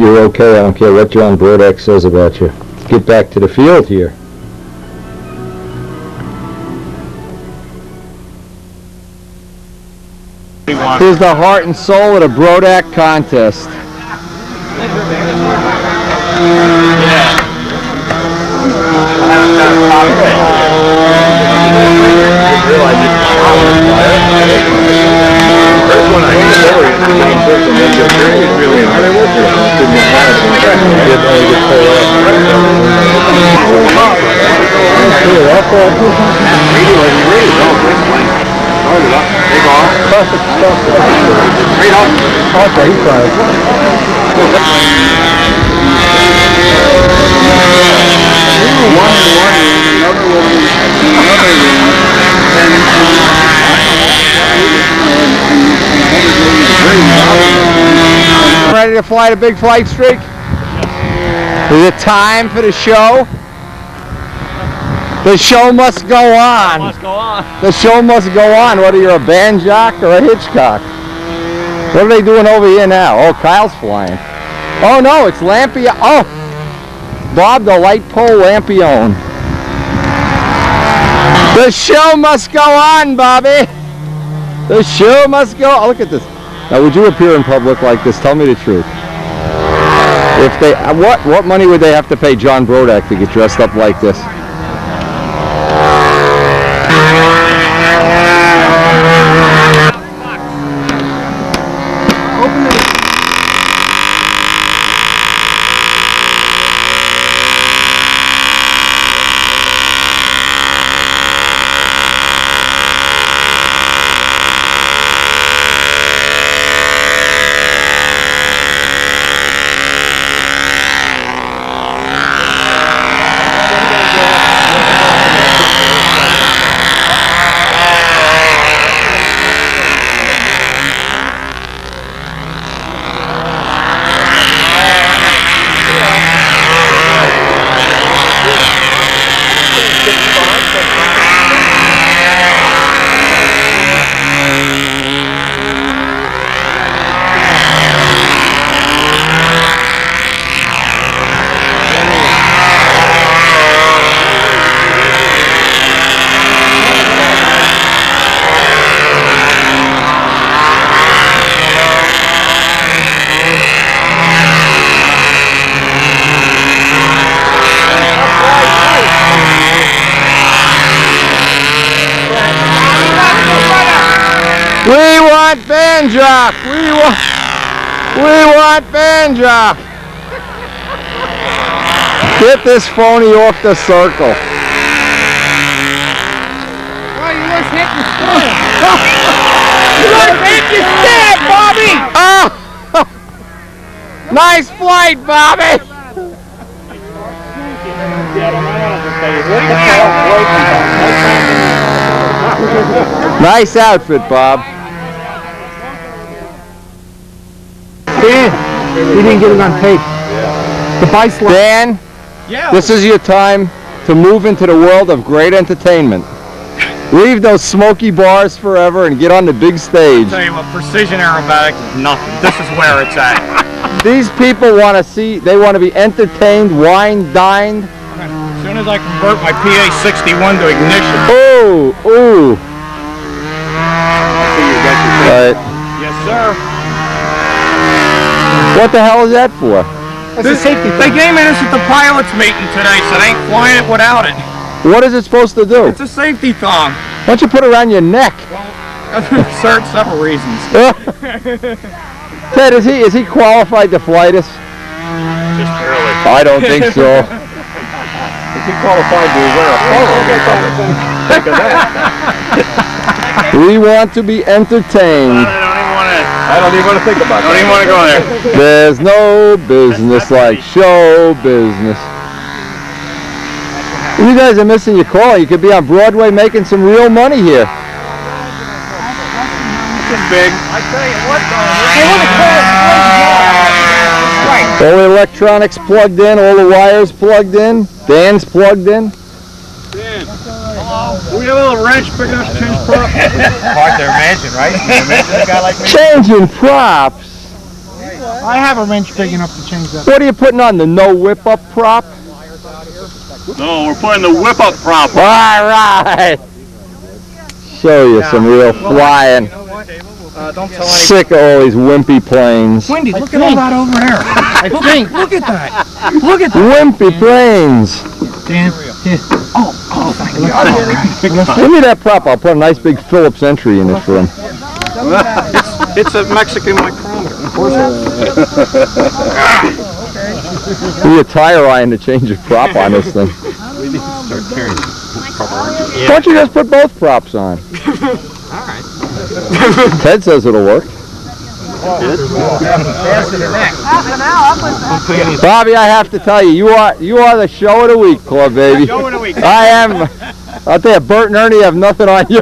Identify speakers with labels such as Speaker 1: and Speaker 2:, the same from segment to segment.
Speaker 1: you're okay. I don't care what John Brodak says about you. Get back to the field here. Here's the heart and soul of the Brodak contest. Ready to fly the big flight streak? Is it time for the show? The show must go on. The show must go on, whether you're a band jock or a hitchcock. What are they doing over here now? Oh, Kyle's flying. Oh no, it's Lampion. Oh, Bob the light pole Lampion. The show must go on, Bobby. The show must go. Oh, look at this. Now, would you appear in public like this? Tell me the truth. If they, what money would they have to pay John Brodak to get dressed up like this? We want band jock. We want band jock. Get this phony off the circle.
Speaker 2: Oh, you just hit your stand. You just hit your stand, Bobby.
Speaker 1: Oh, nice flight, Bobby. Nice outfit, Bob.
Speaker 2: Dan, we didn't get it on tape. The bicycle.
Speaker 1: Dan, this is your time to move into the world of great entertainment. Leave those smoky bars forever and get on the big stage.
Speaker 3: I'll tell you what, precision aerobatics is nothing. This is where it's at.
Speaker 1: These people want to see, they want to be entertained, wined, dined.
Speaker 3: As soon as I convert my PA-61 to ignition.
Speaker 1: Ooh, ooh. Right.
Speaker 3: Yes, sir.
Speaker 1: What the hell is that for?
Speaker 2: That's a safety thing.
Speaker 3: They gave me this at the pilot's meeting today, so they ain't flying it without it.
Speaker 1: What is it supposed to do?
Speaker 3: It's a safety thong.
Speaker 1: Why don't you put it around your neck?
Speaker 3: Well, for several reasons.
Speaker 1: Ted, is he qualified to fly this?
Speaker 3: Just barely.
Speaker 1: I don't think so.
Speaker 3: Is he qualified to wear a polo? Think of that.
Speaker 1: We want to be entertained.
Speaker 3: I don't even want to think about it. I don't even want to go there.
Speaker 1: There's no business like show business. You guys are missing your call. You could be on Broadway making some real money here.
Speaker 3: It's big. I tell you what,
Speaker 1: All the electronics plugged in, all the wires plugged in, Dan's plugged in.
Speaker 3: Dan, hello. We have a little wrench big enough to change props. Hard to imagine, right? Can you imagine a guy like me?
Speaker 1: Changing props.
Speaker 2: I have a wrench big enough to change that.
Speaker 1: What are you putting on, the no whip up prop?
Speaker 3: No, we're putting the whip up prop.
Speaker 1: All right. Show you some real flying.
Speaker 2: Don't tell
Speaker 1: Sick of all these wimpy planes.
Speaker 2: Wendy, look at all that over there. I think. Look at that. Look at that.
Speaker 1: Wimpy planes.
Speaker 2: Dan. Oh, thank God.
Speaker 1: Give me that prop. I'll put a nice big Phillips entry in this room.
Speaker 3: It's a Mexican micrometer.
Speaker 1: Give me a tire iron to change the prop on this thing.
Speaker 3: We need to start carrying
Speaker 1: Why don't you just put both props on?
Speaker 3: Alright.
Speaker 1: Ted says it'll work. Bobby, I have to tell you, you are the show of the week, Club Baby.
Speaker 3: Show of the week.
Speaker 1: I am. I'll tell you, Bert and Ernie have nothing on you.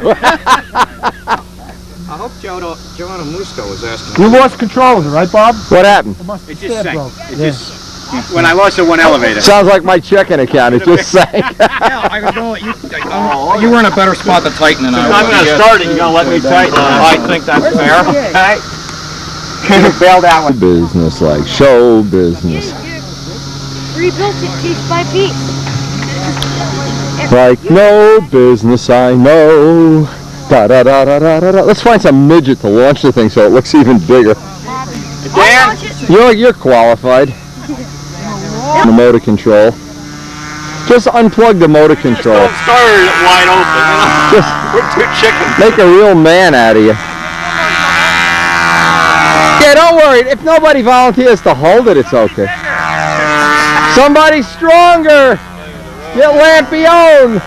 Speaker 3: I hope Adamusco was asking.
Speaker 2: You lost control of it, right, Bob?
Speaker 1: What happened?
Speaker 3: It just sank. It just, when I lost it one elevator.
Speaker 1: Sounds like my checking account. It just sank.
Speaker 4: You were in a better spot to tighten than I was.
Speaker 3: I'm going to start it. You're going to let me tighten it.
Speaker 4: I think that's fair.
Speaker 3: Okay. Bailed out one.
Speaker 1: Business, like show business.
Speaker 5: Rebuilt it piece by piece.
Speaker 1: Like no business I know. Da da da da da da. Let's find some midget to launch the thing so it looks even bigger.
Speaker 3: Dan?
Speaker 1: You're qualified. The motor control. Just unplug the motor control.
Speaker 3: Don't start it wide open.
Speaker 1: Just
Speaker 3: We're two chickens.
Speaker 1: make a real man out of you. Yeah, don't worry. If nobody volunteers to hold it, it's okay. Somebody stronger. Get Lampione.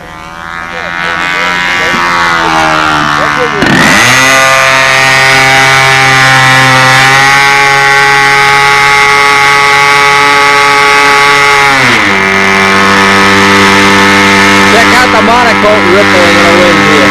Speaker 1: Check out the monocoque rippling in the wind here.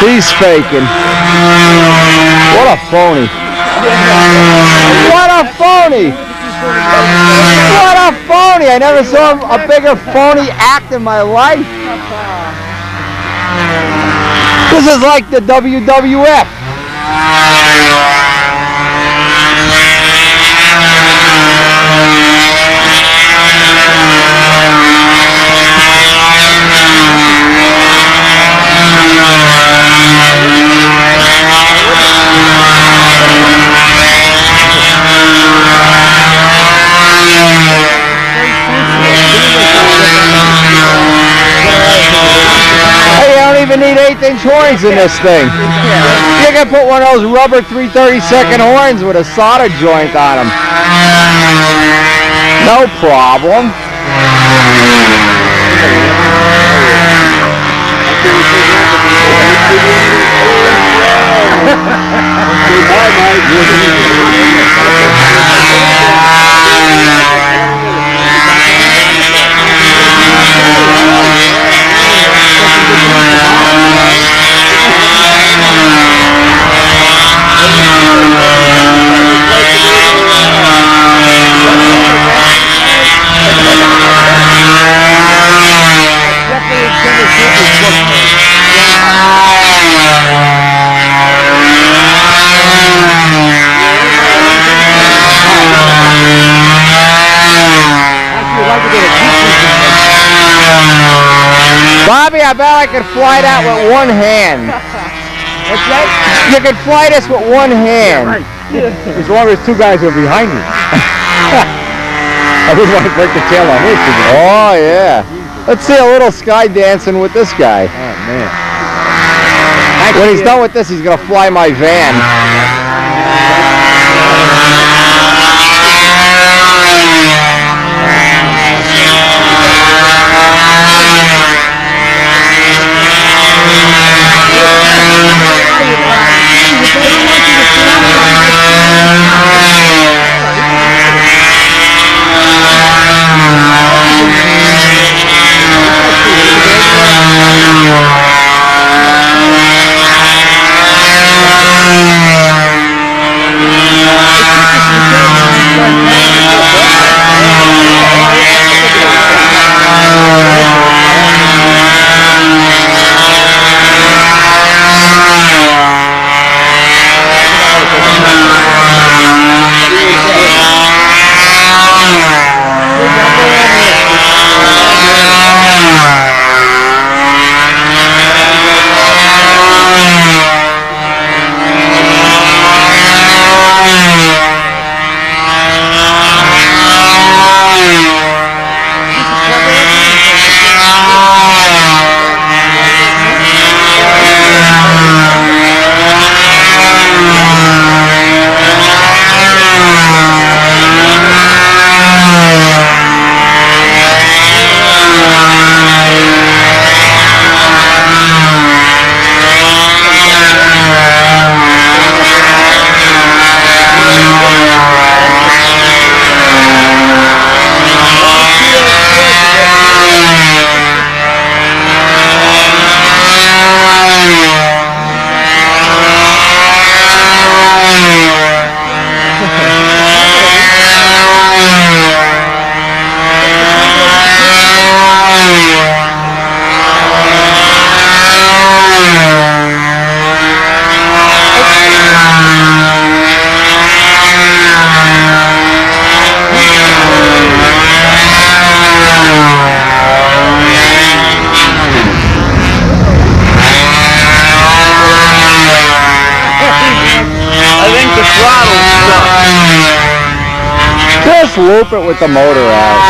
Speaker 1: He's faking. What a phony. What a phony. What a phony. I never saw a bigger phony act in my life. This is like the WWF. Even need 1/8" horns in this thing. You can put one of those rubber 3/32 horns with a solder joint on them. No problem. Bobby, I bet I could fly that with one hand.
Speaker 2: What's that?
Speaker 1: You could fly this with one hand.
Speaker 3: As long as two guys are behind me. I wouldn't want to break the tail on this.
Speaker 1: Oh, yeah. Let's see a little sky dancing with this guy.
Speaker 3: Oh, man.
Speaker 1: When he's done with this, he's going to fly my van. Just loop it with the motor out.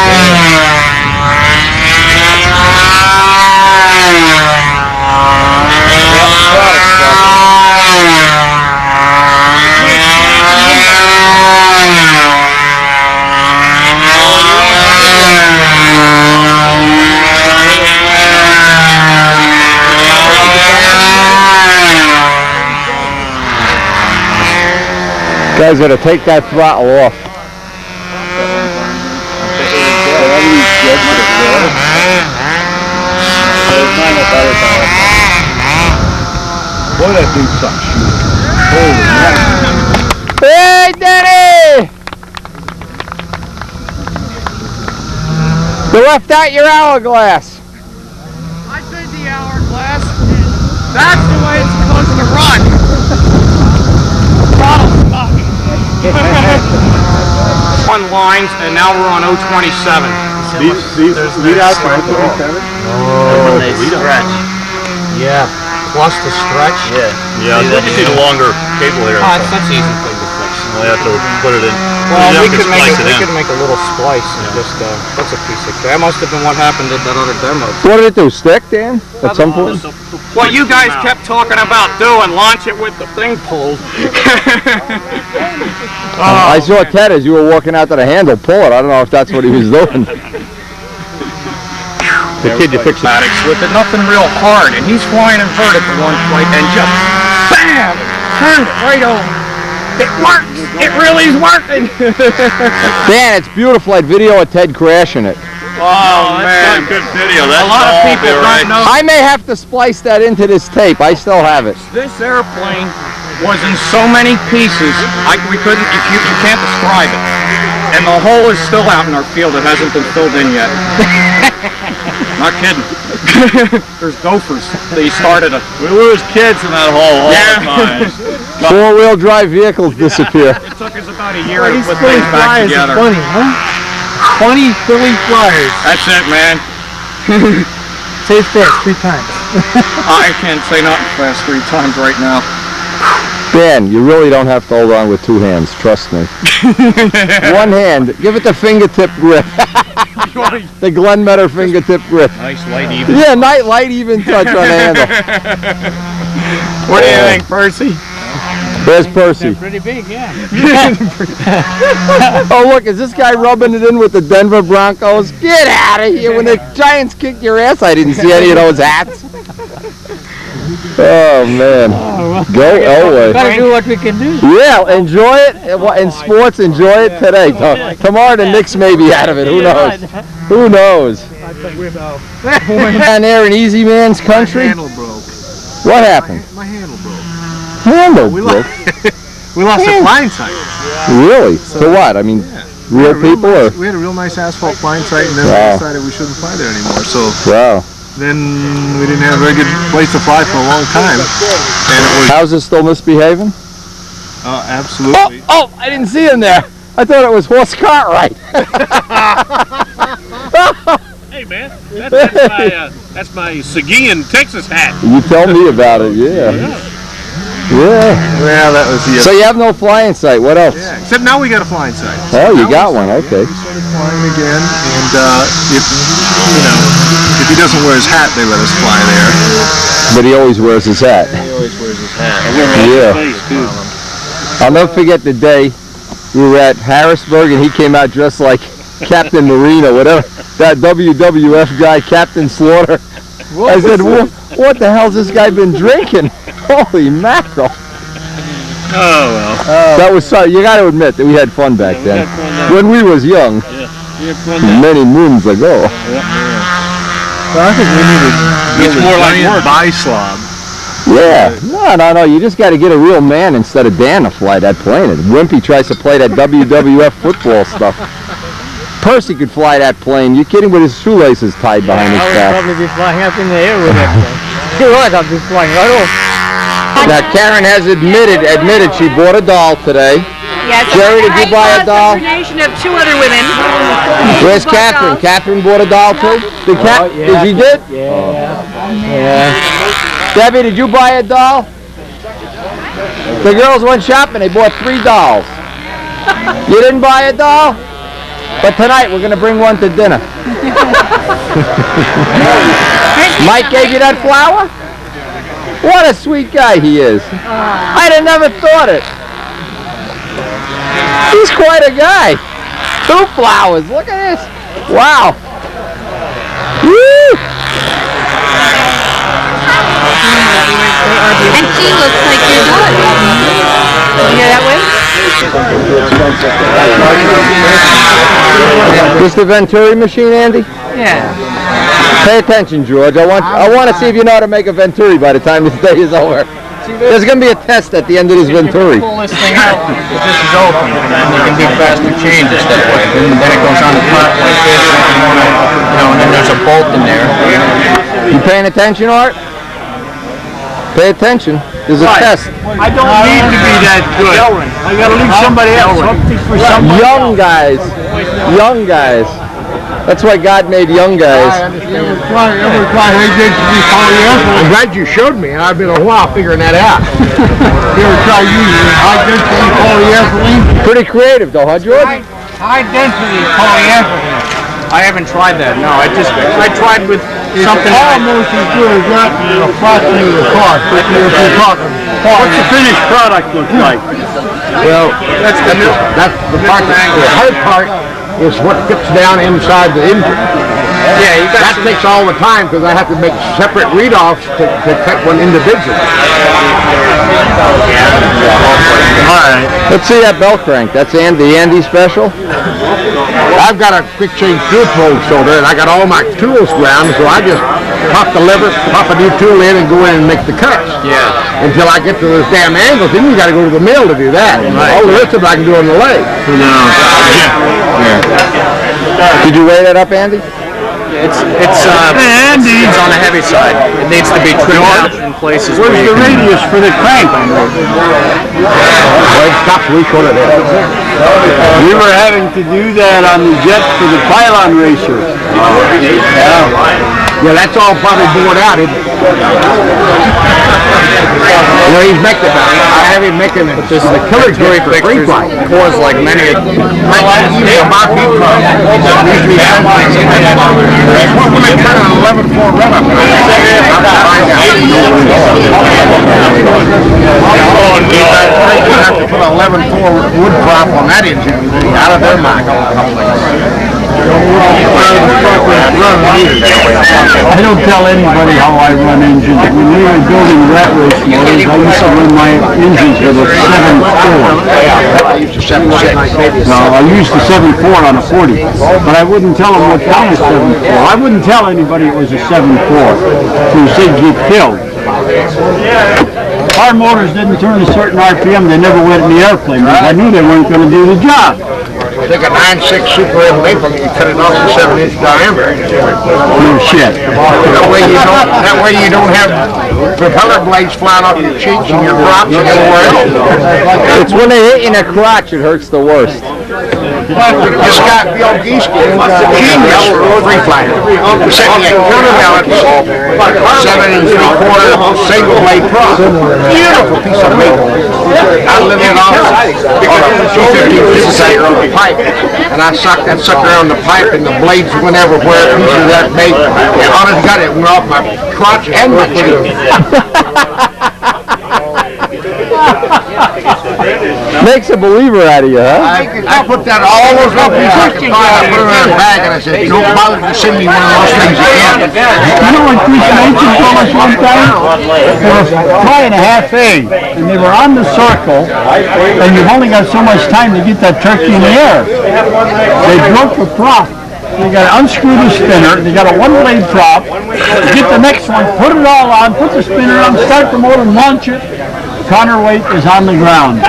Speaker 1: Guys, gotta take that throttle off.
Speaker 3: Boy, that dude sucks. Holy man.
Speaker 1: Hey, Denny! You left out your hourglass.
Speaker 2: I said the hourglass. That's the way it's supposed to run. Throttle stuck.
Speaker 4: One lines, and now we're on 027.
Speaker 3: These lead out for 027?
Speaker 6: When they stretch.
Speaker 4: Yeah, plus the stretch.
Speaker 6: Yeah, I'd like to see the longer cable here.
Speaker 4: That's easy thing to fix.
Speaker 6: We'll have to put it in.
Speaker 4: Well,
Speaker 6: You
Speaker 4: we could make
Speaker 6: splice
Speaker 4: we could make a little splice and just that's a piece of that must have been what happened at that other demo.
Speaker 1: What did it do, stick, Dan? At some point?
Speaker 4: What you guys kept talking about doing, launch it with the thing pulled.
Speaker 1: I saw Ted as you were walking out to the handle pull it. I don't know if that's what he was doing.
Speaker 3: The kid you fixed it.
Speaker 4: With it, nothing real hard, and he's flying in vertical one flight and just BAM! Turned it right over. It works! It really is working!
Speaker 1: Dan, it's beautiful. I'd video of Ted crashing it.
Speaker 4: Oh, man.
Speaker 6: That's not a good video. That's
Speaker 4: A lot of people don't know.
Speaker 1: I may have to splice that into this tape. I still have it.
Speaker 4: This airplane was in so many pieces, we couldn't, you can't describe it. And the hole is still out in our field. It hasn't been filled in yet. Not kidding. There's gophers. They started a...
Speaker 6: We lose kids in that hole all the time.
Speaker 1: Four-wheel drive vehicles disappear.
Speaker 4: It took us about a year to put things back together.
Speaker 3: Funny, huh? Funny Philly flyers.
Speaker 4: That's it, man.
Speaker 3: It's
Speaker 2: Say fast 3 times.
Speaker 4: I can't say nothing fast 3 times right now.
Speaker 1: Dan, you really don't have to hold on with 2 hands, trust me. 1 hand, give it the fingertip grip. The Glenn Metter fingertip grip.
Speaker 4: Nice light even.
Speaker 1: Yeah, light even touch on the handle.
Speaker 4: What do you think, Percy?
Speaker 1: There's Percy.
Speaker 2: Pretty big, yeah.
Speaker 1: Oh, look, is this guy rubbing it in with the Denver Broncos? Get out of here. When the Giants kicked your ass, I didn't see any of those hats. Oh, man. Go Elway.
Speaker 2: Gotta do what we can do.
Speaker 1: Yeah, enjoy it. In sports, enjoy it today. Tomorrow the Knicks may be out of it. Who knows? Who knows? Down there in Easy Man's country?
Speaker 3: My handle broke.
Speaker 1: What happened?
Speaker 3: My handle broke.
Speaker 1: Handle broke?
Speaker 3: We lost a flying site.
Speaker 1: Really? To what? I mean, real people or?
Speaker 3: We had a real nice asphalt flying site, and then we decided we shouldn't fly there anymore. So then we didn't have a very good place to fly for a long time. And it was
Speaker 1: How's it still misbehaving?
Speaker 3: absolutely.
Speaker 1: Oh, I didn't see him there. I thought it was Horse Cartwright.
Speaker 6: Hey man, that's my Seguin, Texas hat.
Speaker 1: You tell me about it, yeah. Yeah.
Speaker 3: Well, that was the.
Speaker 1: So you have no flying site. What else?
Speaker 3: Yeah, except now we got a flying site.
Speaker 1: Oh, you got one. Okay.
Speaker 3: We started flying again, and if he doesn't wear his hat, they let us fly there.
Speaker 1: But he always wears his hat.
Speaker 3: He always wears his hat.
Speaker 1: Yeah. I'll never forget the day we were at Harrisburg and he came out dressed like Captain Marino, whatever. That WWF guy, Captain Slaughter. I said, what the hell's this guy been drinking? Holy mackerel.
Speaker 6: Oh well.
Speaker 1: That was so, you got to admit that we had fun back then. When we was young. Many moons ago.
Speaker 3: Well, I think we needed.
Speaker 6: It's more like work.
Speaker 3: Bi-slob.
Speaker 1: Yeah. No. You just got to get a real man instead of Dan to fly that plane. And Wimpy tries to play that WWF football stuff. Percy could fly that plane. You kidding? With his shoelaces tied behind his
Speaker 2: I would
Speaker 1: back.
Speaker 2: probably be flying up in the air with that thing. You're right, I'll be flying right off.
Speaker 1: Now Karen has admitted she bought a doll today.
Speaker 5: Yes.
Speaker 1: Jerry, did you buy a doll?
Speaker 5: Combination of 2 other women.
Speaker 1: Where's Catherine? Catherine bought a doll too? Did you did?
Speaker 2: Yeah.
Speaker 1: Debbie, did you buy a doll? The girls went shopping. They bought 3 dolls. You didn't buy a doll? But tonight we're going to bring one to dinner. Mike gave you that flower? What a sweet guy he is. I'd have never thought it. He's quite a guy. 2 flowers. Look at this. Wow. Woo!
Speaker 5: And she looks like your daughter. You hear that way?
Speaker 1: This the Venturi machine, Andy?
Speaker 2: Yeah.
Speaker 1: Pay attention, George. I want to see if you know how to make a Venturi by the time this day is over. There's going to be a test at the end of this Venturi.
Speaker 4: Pull this thing out, this is open, and then you can do faster changes that way. And then it goes on the front like this, and then there's a bolt in there.
Speaker 1: You paying attention, Art? Pay attention. There's a test.
Speaker 6: I don't need to be that good. I gotta leave somebody else. For somebody
Speaker 1: Young guys. Young guys. That's why God made young guys.
Speaker 3: I'm glad you showed me. I've been a while figuring that out.
Speaker 6: You ever try using high-density polyethylene?
Speaker 1: Pretty creative though, huh, George?
Speaker 6: High-density polyethylene.
Speaker 4: I haven't tried that, no. I tried with something.
Speaker 6: Almost as good as that in a fracturing of the car. If you're talking. What's the finished product look like?
Speaker 3: Well, that's the part. The hard part is what fits down inside the engine.
Speaker 4: Yeah, you got
Speaker 3: That takes all the time because I have to make separate read-offs to cut one individually.
Speaker 1: All right. Let's see that bell crank. That's the Andy special.
Speaker 3: I've got a quick change tool probe shoulder, and I got all my tools ground, so I just pop the lever, pop a new tool in, and go in and make the cuts.
Speaker 4: Yeah.
Speaker 3: Until I get to those damn angles, then you got to go to the mill to do that.
Speaker 4: Right.
Speaker 3: All the rest of it I can do on the lathe.
Speaker 1: Did you weigh that up, Andy?
Speaker 4: It's on the heavy side. It needs to be trimmed out in places.
Speaker 6: Where's the radius for the crank?
Speaker 3: Well, it stops weak on it.
Speaker 6: We were having to do that on the jet for the pylon racer. Yeah, that's all probably bored out, isn't it? You know, he's making it. I have him making it. This is the killer jury for free flight.
Speaker 4: Cores like many.
Speaker 6: Used to be women kind of 11-4 run up. You have to put an 11-4 wood prop on that engine. Out of their mind.
Speaker 7: I don't tell anybody how I run engines. When we were building rat race motors, I used to run my engines with a 7.4.
Speaker 6: I used to 7.6.
Speaker 7: No, I used the 7.4 on a 40, but I wouldn't tell them what kind of 7.4. I wouldn't tell anybody it was a 7.4, because they'd get killed. Our motors didn't turn a certain RPM, they never went in the airplane, because I knew they weren't going to do the job.
Speaker 6: Take a 9.6 Super M maple and you cut it off to 7-inch diameter.
Speaker 7: No shit.
Speaker 6: That way you don't have propeller blades flying off your cheeks and your props and everywhere else.
Speaker 1: It's when they hit you in the crotch, it hurts the worst.
Speaker 6: This guy, Bill Gieske, genius free flyer. Sent me a counterbalance, 7 3/4 single blade prop. Beautiful piece of maple. I lived it on a 250 pipe, and I sucked that sucker on the pipe, and the blades went everywhere. A piece of that made, and honest God, it went off my crotch and my chin.
Speaker 1: Makes a believer out of you, huh?
Speaker 6: I put that all those little pieces I could find. I put it in a bag, and I said, "Don't bother to send me one of those things again."
Speaker 7: You know what Chris Mason told us one time? They were flying a half A, and they were on the circle, and you've only got so much time to get that turkey in the air. They broke the prop. They got to unscrew the spinner. They got a one-blade prop. Get the next one, put it all on, put the spinner on, start the motor, and launch it. Counterweight is on the ground.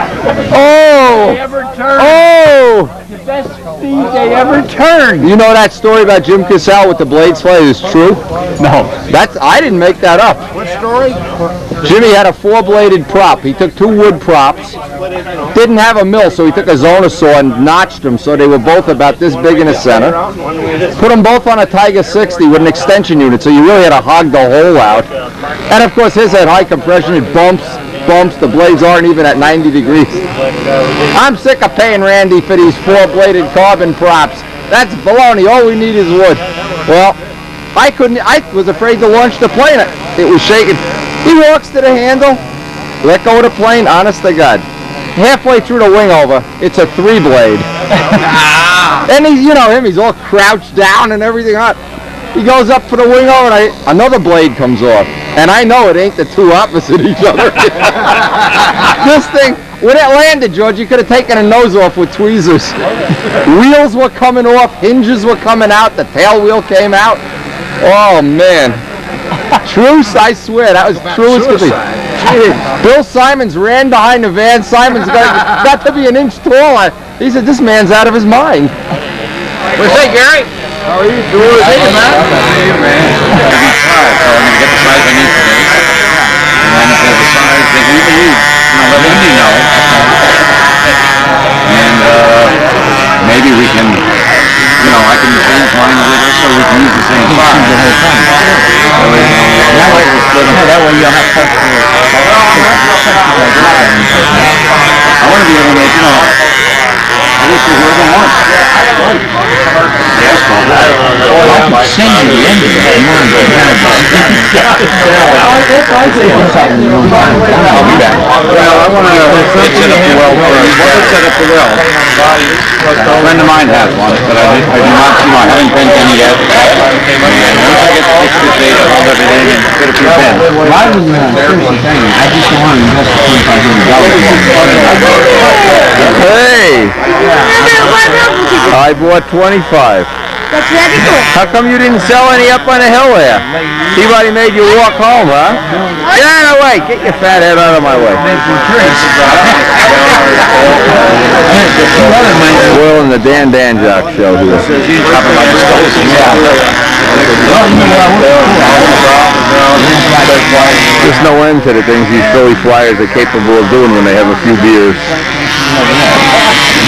Speaker 1: Oh! Oh!
Speaker 7: The best speed they ever turned.
Speaker 1: You know that story about Jim Cassell with the blades fly is true?
Speaker 7: No.
Speaker 1: I didn't make that up.
Speaker 6: What story?
Speaker 1: Jimmy had a 4-bladed prop. He took 2 wood props. Didn't have a mill, so he took a Zona saw and notched them so they were both about this big in the center. Put them both on a Tiger 60 with an extension unit, so you really had to hog the hole out. And of course his had high compression. It bumps. The blades aren't even at 90 degrees. I'm sick of paying Randy for these 4-bladed carbon props. That's baloney. All we need is wood. Well, I was afraid to launch the plane. It was shaking. He walks to the handle, let go of the plane, honest to God. Halfway through the wing over, it's a 3-blade. And you know him, he's all crouched down and everything on. He goes up for the wing over, and another blade comes off. And I know it ain't the two opposite each other. This thing, when it landed, George, you could have taken a nose off with tweezers. Wheels were coming off, hinges were coming out, the tail wheel came out. Oh, man. Truce, I swear, that was true as could be. Bill Simons ran behind the van. Simons got to be an inch tall. He said, this man's out of his mind.
Speaker 6: What's that, Gary? How are you doing? Hey, man.
Speaker 4: Hey, man. So I'm going to get the size I need today. And then if there's a size that you need, let Indy know. And maybe we can, I can change mine with her so we can use the same size. The whole time. That way we'll split them. That way you'll have to I want to be able to make, at least we're working once. Yes, Bob. I can send you the end of it. I'll be back. Well, I want to set up the well first. Let's set up the well. A friend of mine has one, but I do not see one. I haven't bent any yet. And once I get the 6 days, I'll have it in and fit a few pins.
Speaker 7: Well, I was seriously thinking, I just don't want to invest $2,500.
Speaker 1: Hey! I bought 25.
Speaker 5: That's very good.
Speaker 1: How come you didn't sell any up on the hill there? Somebody made you walk home, huh? Get out of the way. Get your fat head out of my way. Will and the Dan Danjock show here. There's no end to the things these Philly Flyers are capable of doing when they have a few beers.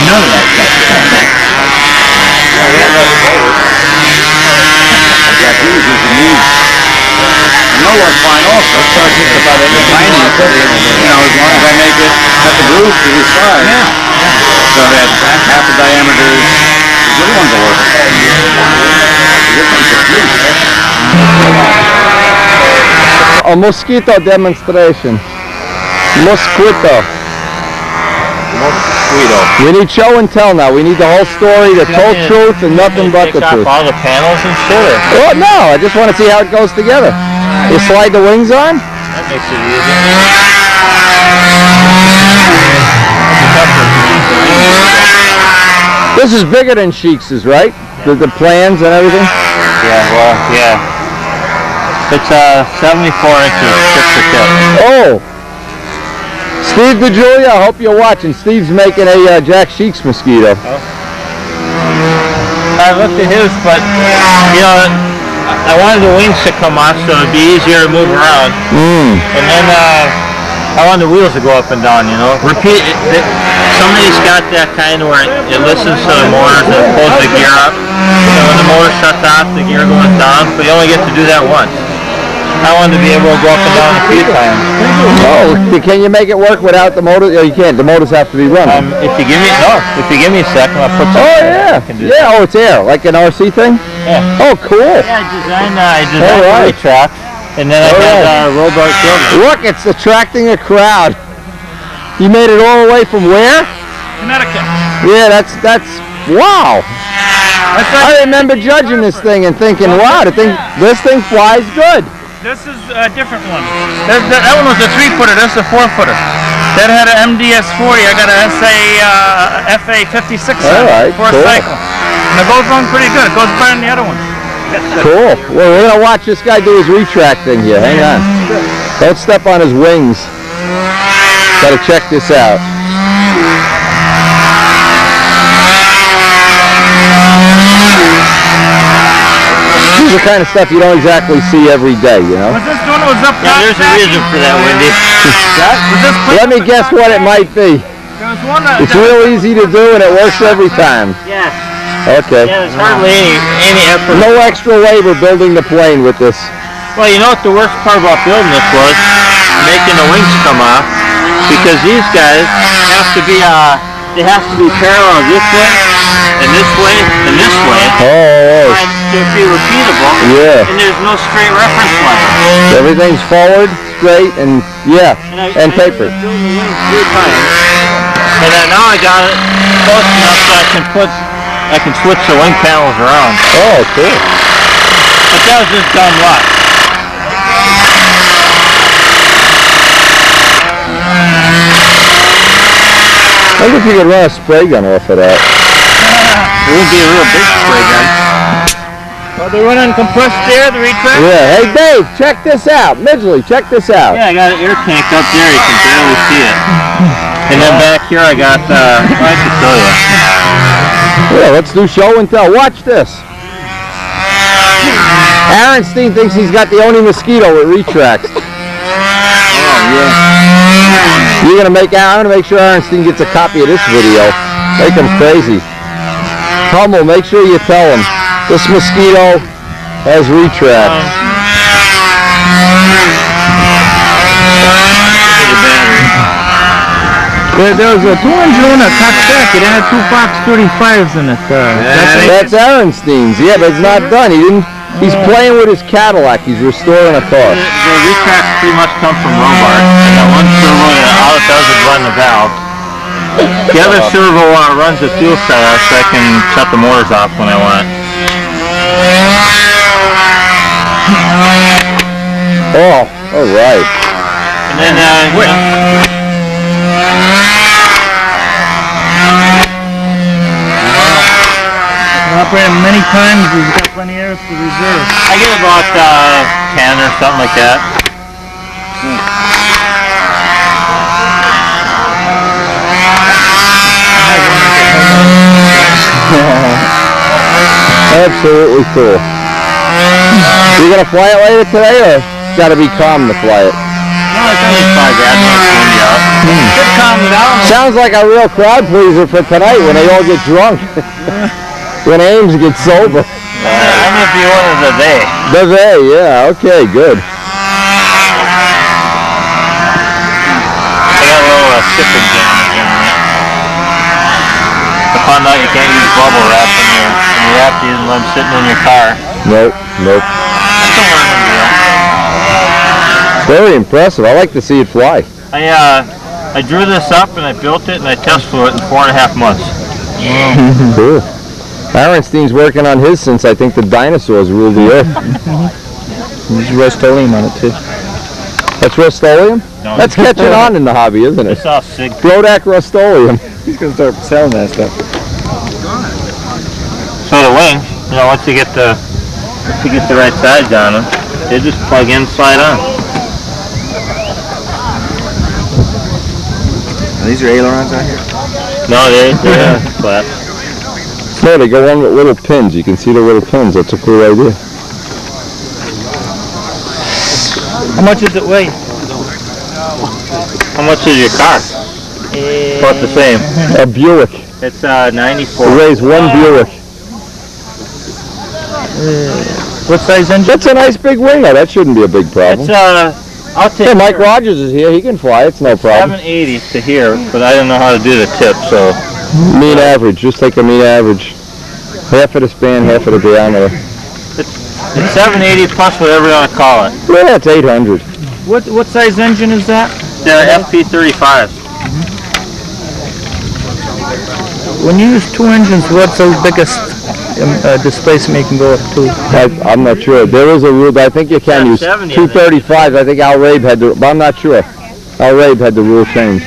Speaker 7: None of that stuff.
Speaker 4: that he was using these. And they'll work fine also. So just about any kind of, you know, as long as I make it at the groove to his size. So that half the diameters, the good ones will work. This one's a flute.
Speaker 1: A mosquito demonstration. Mosquito. We need show and tell now. We need the whole story, the whole truth, and nothing but the truth.
Speaker 8: All the panels and shit.
Speaker 1: Well, no, I just want to see how it goes together. You slide the wings on?
Speaker 8: That makes it easy.
Speaker 1: This is bigger than Sheeks's, right? The plans and everything?
Speaker 8: Yeah, well, yeah. It's 74 inches tip to tip.
Speaker 1: Oh! Steve DeJulia, I hope you're watching. Steve's making a Jack Sheeks mosquito.
Speaker 8: I looked at his, but, you know, I wanted the wings to come off so it'd be easier to move around. And then I wanted the wheels to go up and down, you know. Somebody's got that kind where it listens to the motors and it pulls the gear up. So when the motor shuts off, the gear goes down, but you only get to do that once. I wanted to be able to go up and down a few times.
Speaker 1: Oh, can you make it work without the motor? Oh, you can't. The motors have to be running.
Speaker 8: If you give me a second, I'll put something.
Speaker 1: Oh yeah, yeah. Oh, it's air, like an RC thing.
Speaker 8: Yeah.
Speaker 1: Oh, cool.
Speaker 8: Yeah, I designed the track, and then I had Robart Silver.
Speaker 1: Look, it's attracting a crowd. You made it all the way from where?
Speaker 2: Connecticut.
Speaker 1: Yeah, that's wow. I remember judging this thing and thinking, wow, this thing flies good.
Speaker 2: This is a different one. That one was a 3-footer. This is a 4-footer. That had an MDS 40. I got a FA 56
Speaker 1: all right,
Speaker 2: for a cycle. And it goes on pretty good. It goes better than the other one.
Speaker 1: Cool. Well, we're gonna watch this guy do his retract thing here. Hang on. Don't step on his wings. Gotta check this out. This is the kind of stuff you don't exactly see every day, you know?
Speaker 2: Was this one that was up top?
Speaker 8: Yeah, there's a reason for that, Wendy.
Speaker 1: Let me guess what it might be.
Speaker 2: There was one that,
Speaker 1: It's real easy to do and it works every time.
Speaker 8: Yes.
Speaker 1: Okay.
Speaker 8: Yeah, there's hardly any effort.
Speaker 1: No extra labor building the plane with this.
Speaker 8: Well, you know what the worst part about building this was? Making the wings come off. Because these guys have to be, they have to be parallel this way, and this way, and this way.
Speaker 1: Oh.
Speaker 8: To be repeatable.
Speaker 1: Yeah.
Speaker 8: And there's no straight reference line.
Speaker 1: Everything's forward, straight, and yeah, and tapered.
Speaker 8: I built the wings 3 times. And then now I got it close enough so I can switch the wing panels around.
Speaker 1: Oh, cool.
Speaker 8: But that was just dumb luck.
Speaker 1: I wonder if you could run a spray gun off of that.
Speaker 8: It would be a real big spray gun.
Speaker 2: Well, they're running compressed air, the retract.
Speaker 1: Yeah. Hey, Dave, check this out. Midgley, check this out.
Speaker 8: Yeah, I got an air tank up there. You can barely see it. And then back here I got, I can show you.
Speaker 1: Yeah, let's do show and tell. Watch this. Aaronstein thinks he's got the only mosquito with retracts.
Speaker 8: Oh, yeah.
Speaker 1: I'm gonna make sure Aaronstein gets a copy of this video. Make him crazy. Hummel, make sure you tell him this mosquito has retracts.
Speaker 2: There was a 200 one at Coxsackie. It had 2 Fox 35s in it.
Speaker 1: That's Aaronstein's. Yeah, but it's not done. He's playing with his Cadillac. He's restoring a car.
Speaker 8: The retracts pretty much come from Robart. And that one servo, all it does is run the valve. The other servo runs the fuel cellar so I can shut the motors off when I want.
Speaker 1: Oh, all right.
Speaker 8: And then,
Speaker 2: operated many times. He's got plenty of air to reserve.
Speaker 8: I get about 10 or something like that.
Speaker 1: Absolutely cool. You gonna fly it later today, or gotta be calm to fly it?
Speaker 8: No, it's only 5 out.
Speaker 2: Should calm down.
Speaker 1: Sounds like a real crowd pleaser for tonight when they all get drunk. When Ames gets sober.
Speaker 8: I'm gonna be one of is a they.
Speaker 1: The they, yeah, okay, good.
Speaker 8: I got a little shipping jam again. I found out you can't use bubble wrap when you wrap these and let them sitting in your car.
Speaker 1: Nope, nope.
Speaker 8: That's a learning deal.
Speaker 1: Very impressive. I like to see it fly.
Speaker 8: I drew this up and I built it and I test flew it in 4.5 months.
Speaker 1: Cool. Aaronstein's working on his since I think the dinosaurs ruled the earth.
Speaker 2: There's Rust-Oleum on it too.
Speaker 1: That's Rust-Oleum?
Speaker 8: No.
Speaker 1: That's catching on in the hobby, isn't it?
Speaker 8: It's all sig.
Speaker 1: Brodak Rust-Oleum.
Speaker 3: He's gonna start selling that stuff.
Speaker 8: So the wings, you know, once you get the right size on them, they just plug in, slide on.
Speaker 3: These are ailerons out here?
Speaker 8: No, they're flat.
Speaker 1: No, they go on with little pins. You can see the little pins. That's a cool idea.
Speaker 2: How much does it weigh?
Speaker 8: How much is your car? About the same.
Speaker 1: A Buick.
Speaker 8: It's 94.
Speaker 1: It weighs one Buick.
Speaker 2: What size engine?
Speaker 1: That's a nice big wing. That shouldn't be a big problem.
Speaker 8: It's I'll take.
Speaker 1: Hey, Mike Rogers is here. He can fly. It's no problem.
Speaker 8: 780 to here, but I don't know how to do the tip, so.
Speaker 1: Mean average. Just take a mean average. Half of the span, half of the diameter.
Speaker 8: It's 780 plus whatever you want to call it.
Speaker 1: Yeah, it's 800.
Speaker 2: What size engine is that?
Speaker 8: They're FP35s.
Speaker 2: When you use two engines, what's the biggest displacement you can go up to?
Speaker 1: I'm not sure. There is a rule. I think you can use 235s. I think Al Rabe had the, but I'm not sure. Al Rabe had the rule changed.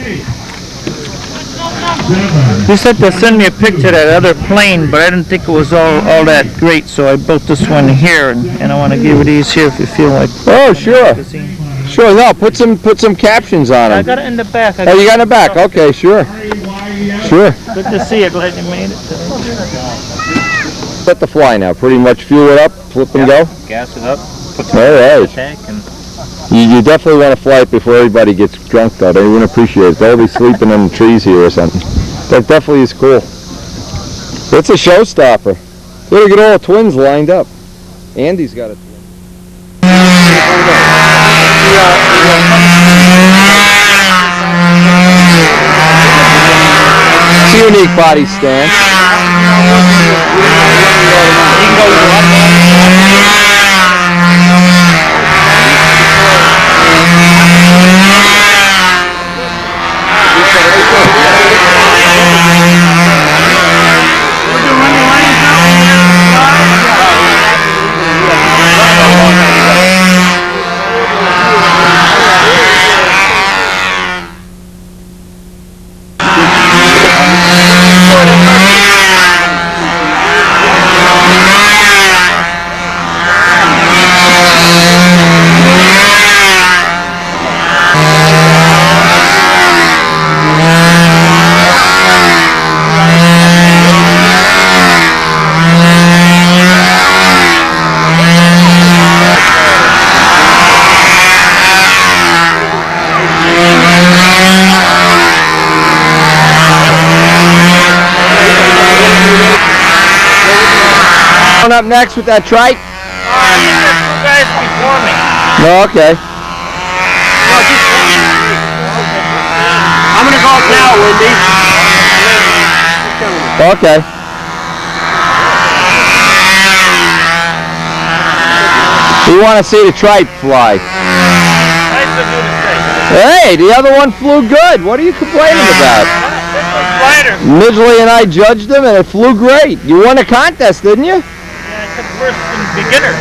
Speaker 2: You said to send me a picture of that other plane, but I didn't think it was all that great, so I built this one here, and I want to give you these here if you feel like.
Speaker 1: Oh, sure. Sure, no, put some captions on them.
Speaker 2: I got it in the back.
Speaker 1: Oh, you got it in the back? Okay, sure. Sure.
Speaker 2: Good to see it. Glad you made it.
Speaker 1: Let the fly now. Pretty much fuel it up, flip and go.
Speaker 8: Gas it up, put some
Speaker 1: All
Speaker 8: in the
Speaker 1: right.
Speaker 8: tank, and
Speaker 1: You definitely want to fly it before everybody gets drunk, though. They wouldn't appreciate it. They'll be sleeping in the trees here or something. That definitely is cool. It's a showstopper. Look at all the twins lined up. Andy's got a twin. It's a unique body stance. Up next with that trike?
Speaker 8: you guys before me.
Speaker 1: No, okay.
Speaker 6: I'm gonna go up now, Wendy.
Speaker 1: Okay. We want to see the trike fly.
Speaker 8: Nice of you to say.
Speaker 1: Hey, the other one flew good. What are you complaining about?
Speaker 8: Fighter.
Speaker 1: Midgley and I judged him, and it flew great. You won a contest, didn't you?
Speaker 8: First beginner.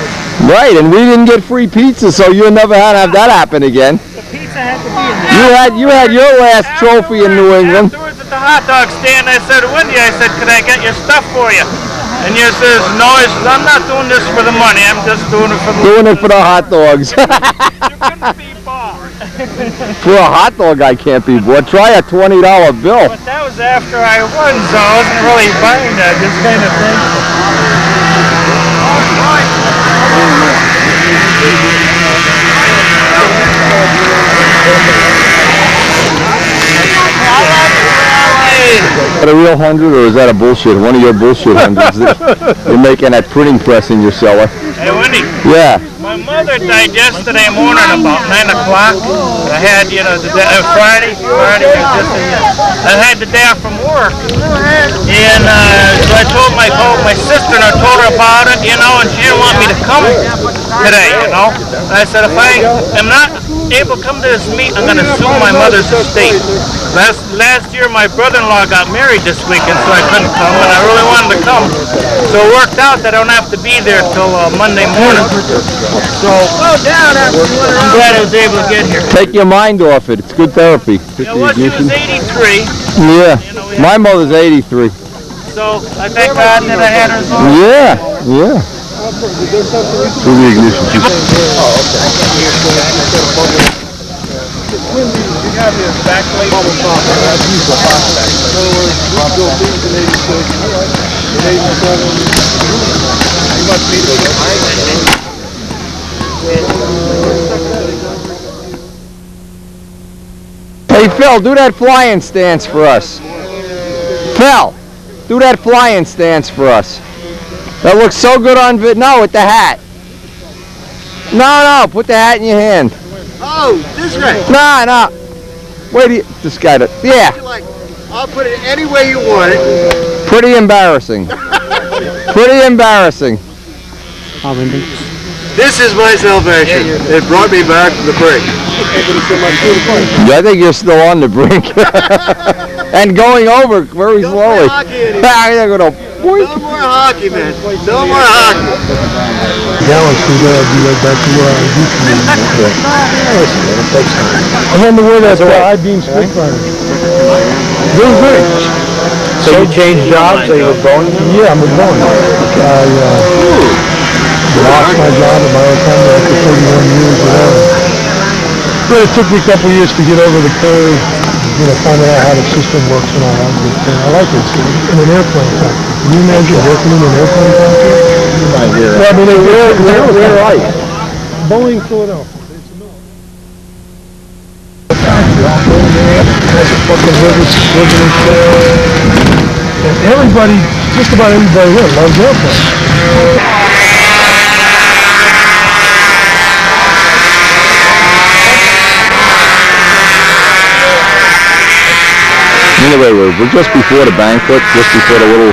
Speaker 1: Right, and we didn't get free pizza, so you'll never have that happen again.
Speaker 8: The pizza had to be in there.
Speaker 1: You had your last trophy in New England.
Speaker 8: Afterwards at the hot dog stand, I said, Wendy, I said, could I get your stuff for you? And you says, no, I said, I'm not doing this for the money. I'm just doing it for the
Speaker 1: Doing it for the hot dogs.
Speaker 8: You couldn't be bought.
Speaker 1: For a hot dog, I can't be bought. Try a $20 bill.
Speaker 8: But that was after I won, so I wasn't really buying that, just kind of thing.
Speaker 1: Is that a real 100 or is that a bullshit? One of your bullshit 100s that you're making that printing press in your cellar.
Speaker 8: Hey,
Speaker 2: Wendy.
Speaker 1: Yeah.
Speaker 2: My mother died yesterday morning about 9 o'clock. I had, Friday, I had the day off from work. And so I told my sister, and I told her about it, and she didn't want me to come today, And I said, if I am not able to come to this meet, I'm going to sue my mother's estate. Last year, my brother-in-law got married this weekend, so I couldn't come, and I really wanted to come. So it worked out that I don't have to be there till Monday morning. So I'm glad I was able to get here.
Speaker 1: Take your mind off it. It's good therapy.
Speaker 2: She was 83.
Speaker 1: Yeah. My mother's 83.
Speaker 2: So I thank God that I had her as long.
Speaker 1: Yeah. Through the ignition. Hey Phil, do that flying stance for us. Phil, do that flying stance for us. That looks so good on video. No, with the hat. No, put the hat in your hand.
Speaker 6: Oh, this way.
Speaker 1: No. Wait, this guy. Yeah.
Speaker 6: I'll put it any way you want it.
Speaker 1: Pretty embarrassing. Pretty embarrassing.
Speaker 6: This is my salvation. It brought me back from the brink.
Speaker 1: Yeah, I think you're still on the brink. And going over very slowly.
Speaker 6: No more hockey, man. No more hockey.
Speaker 3: Gallons can go be right back to where I used to be. I'm on the way that I-beam split runner. Doing great.
Speaker 6: So you changed jobs? So you were going?
Speaker 3: Yeah, I'm going. I lost my job at my own company after 31 years ago. But it took me a couple of years to get over the curve, finding out how the system works and all that good thing. I like it. It's in an airplane factory. Can you imagine working in an airplane factory? Well, I mean, where are you? Boeing, Philadelphia. Everybody, just about everybody here loves airplanes.
Speaker 1: Anyway, we're just before the banquet, just before the little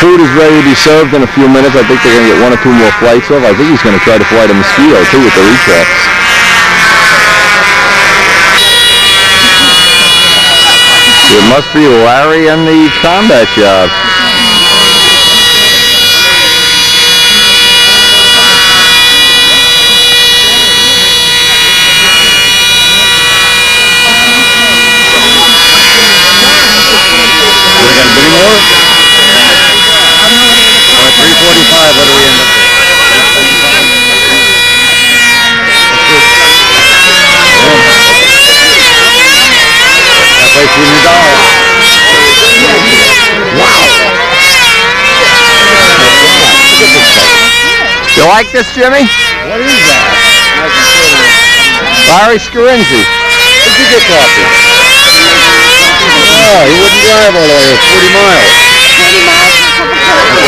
Speaker 1: food is ready to be served in a few minutes. I think they're going to get 1 or 2 more flights of. I think he's going to try to fly the Mosquito too with the retracts. It must be Larry and the combat job. You like this, Jimmy?
Speaker 6: What is that?
Speaker 1: Larry Scarinzi.
Speaker 6: Where'd you get coffee? Oh, he wouldn't drive all the way. 40 miles.
Speaker 5: 20 miles for a cup of coffee.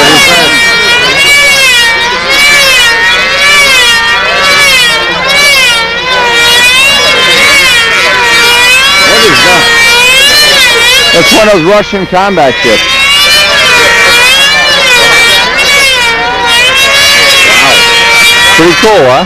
Speaker 6: What is that?
Speaker 1: That's one of those Russian combat ships. Pretty cool, huh?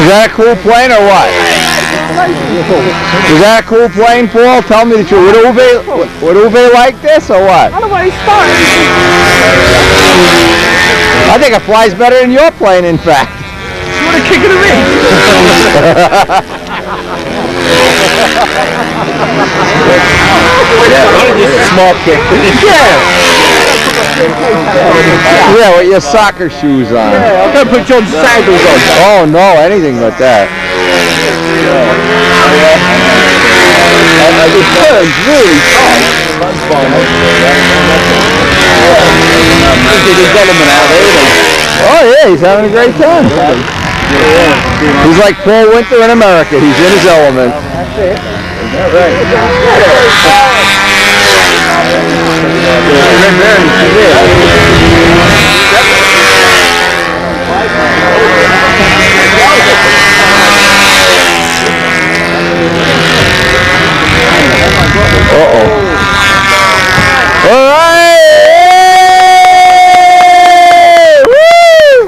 Speaker 1: Is that a cool plane or what? Is that a cool plane, Paul? Tell me the truth. Would Uwe like this or what?
Speaker 5: I don't know why he's starting.
Speaker 1: I think it flies better than your plane, in fact.
Speaker 5: You want to kick it to me?
Speaker 1: Small kick. Yeah, with your soccer shoes on.
Speaker 7: Yeah, I'm going to put your sandals on.
Speaker 1: Oh no, anything but that.
Speaker 7: It turns really fast. That's fine. The gentleman out there.
Speaker 1: Oh yeah, he's having a great time. He's like Paul Winter in America. He's in his element.
Speaker 7: That's it.
Speaker 1: Uh-oh. All right! Woo!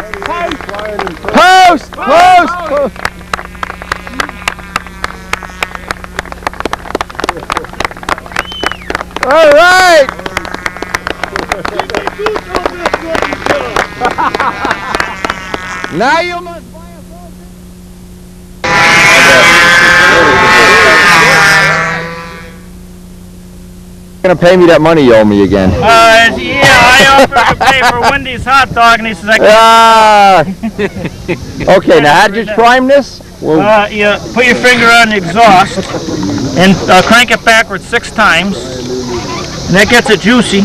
Speaker 1: Post! Post! Post! All right! Now you must buy a phone. gonna pay me that money you owe me again?
Speaker 2: Yeah, I offered to pay for Wendy's hot dog, and he says I can't.
Speaker 1: Okay, now how did you prime this? Well,
Speaker 2: You put your finger on the exhaust and crank it backwards 6 times, and that gets it juicy.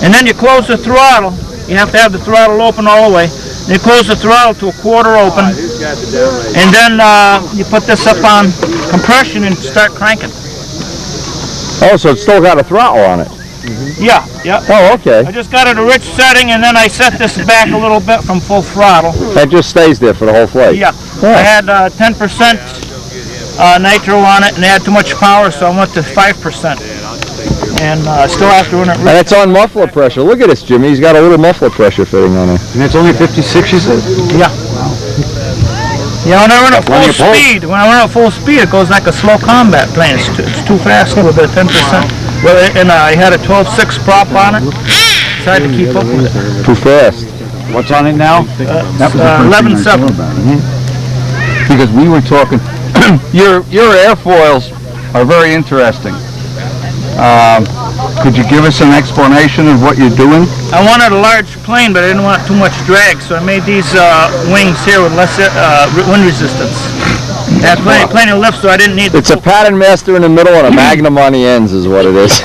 Speaker 2: And then you close the throttle. You have to have the throttle open all the way. And you close the throttle to a quarter open, and then you put this up on compression and start cranking.
Speaker 1: oh, so it's still got a throttle on it.
Speaker 2: Yeah.
Speaker 1: Oh, okay.
Speaker 2: I just got it a rich setting, and then I set this back a little bit from full throttle.
Speaker 1: That just stays there for the whole flight.
Speaker 2: Yeah. I had 10% nitro on it, and they had too much power, so I went to 5%. And still have to run it.
Speaker 1: And it's on muffler pressure. Look at this, Jimmy. He's got a little muffler pressure fitting on it.
Speaker 3: And it's only 56, you said?
Speaker 2: Yeah. Yeah, when I run at full speed, it goes like a slow combat plane. It's too fast with the 10%. Well, and I had a 12.6 prop on it. Tried to keep up with it.
Speaker 1: Too fast.
Speaker 7: What's on it now?
Speaker 2: 11.7.
Speaker 7: Because we were talking, your airfoils are very interesting. Could you give us an explanation of what you're doing?
Speaker 2: I wanted a large plane, but I didn't want too much drag, so I made these wings here with less wind resistance. It had plenty of lift, so I didn't need.
Speaker 1: It's a pattern master in the middle and a magnum on the ends, is what it is.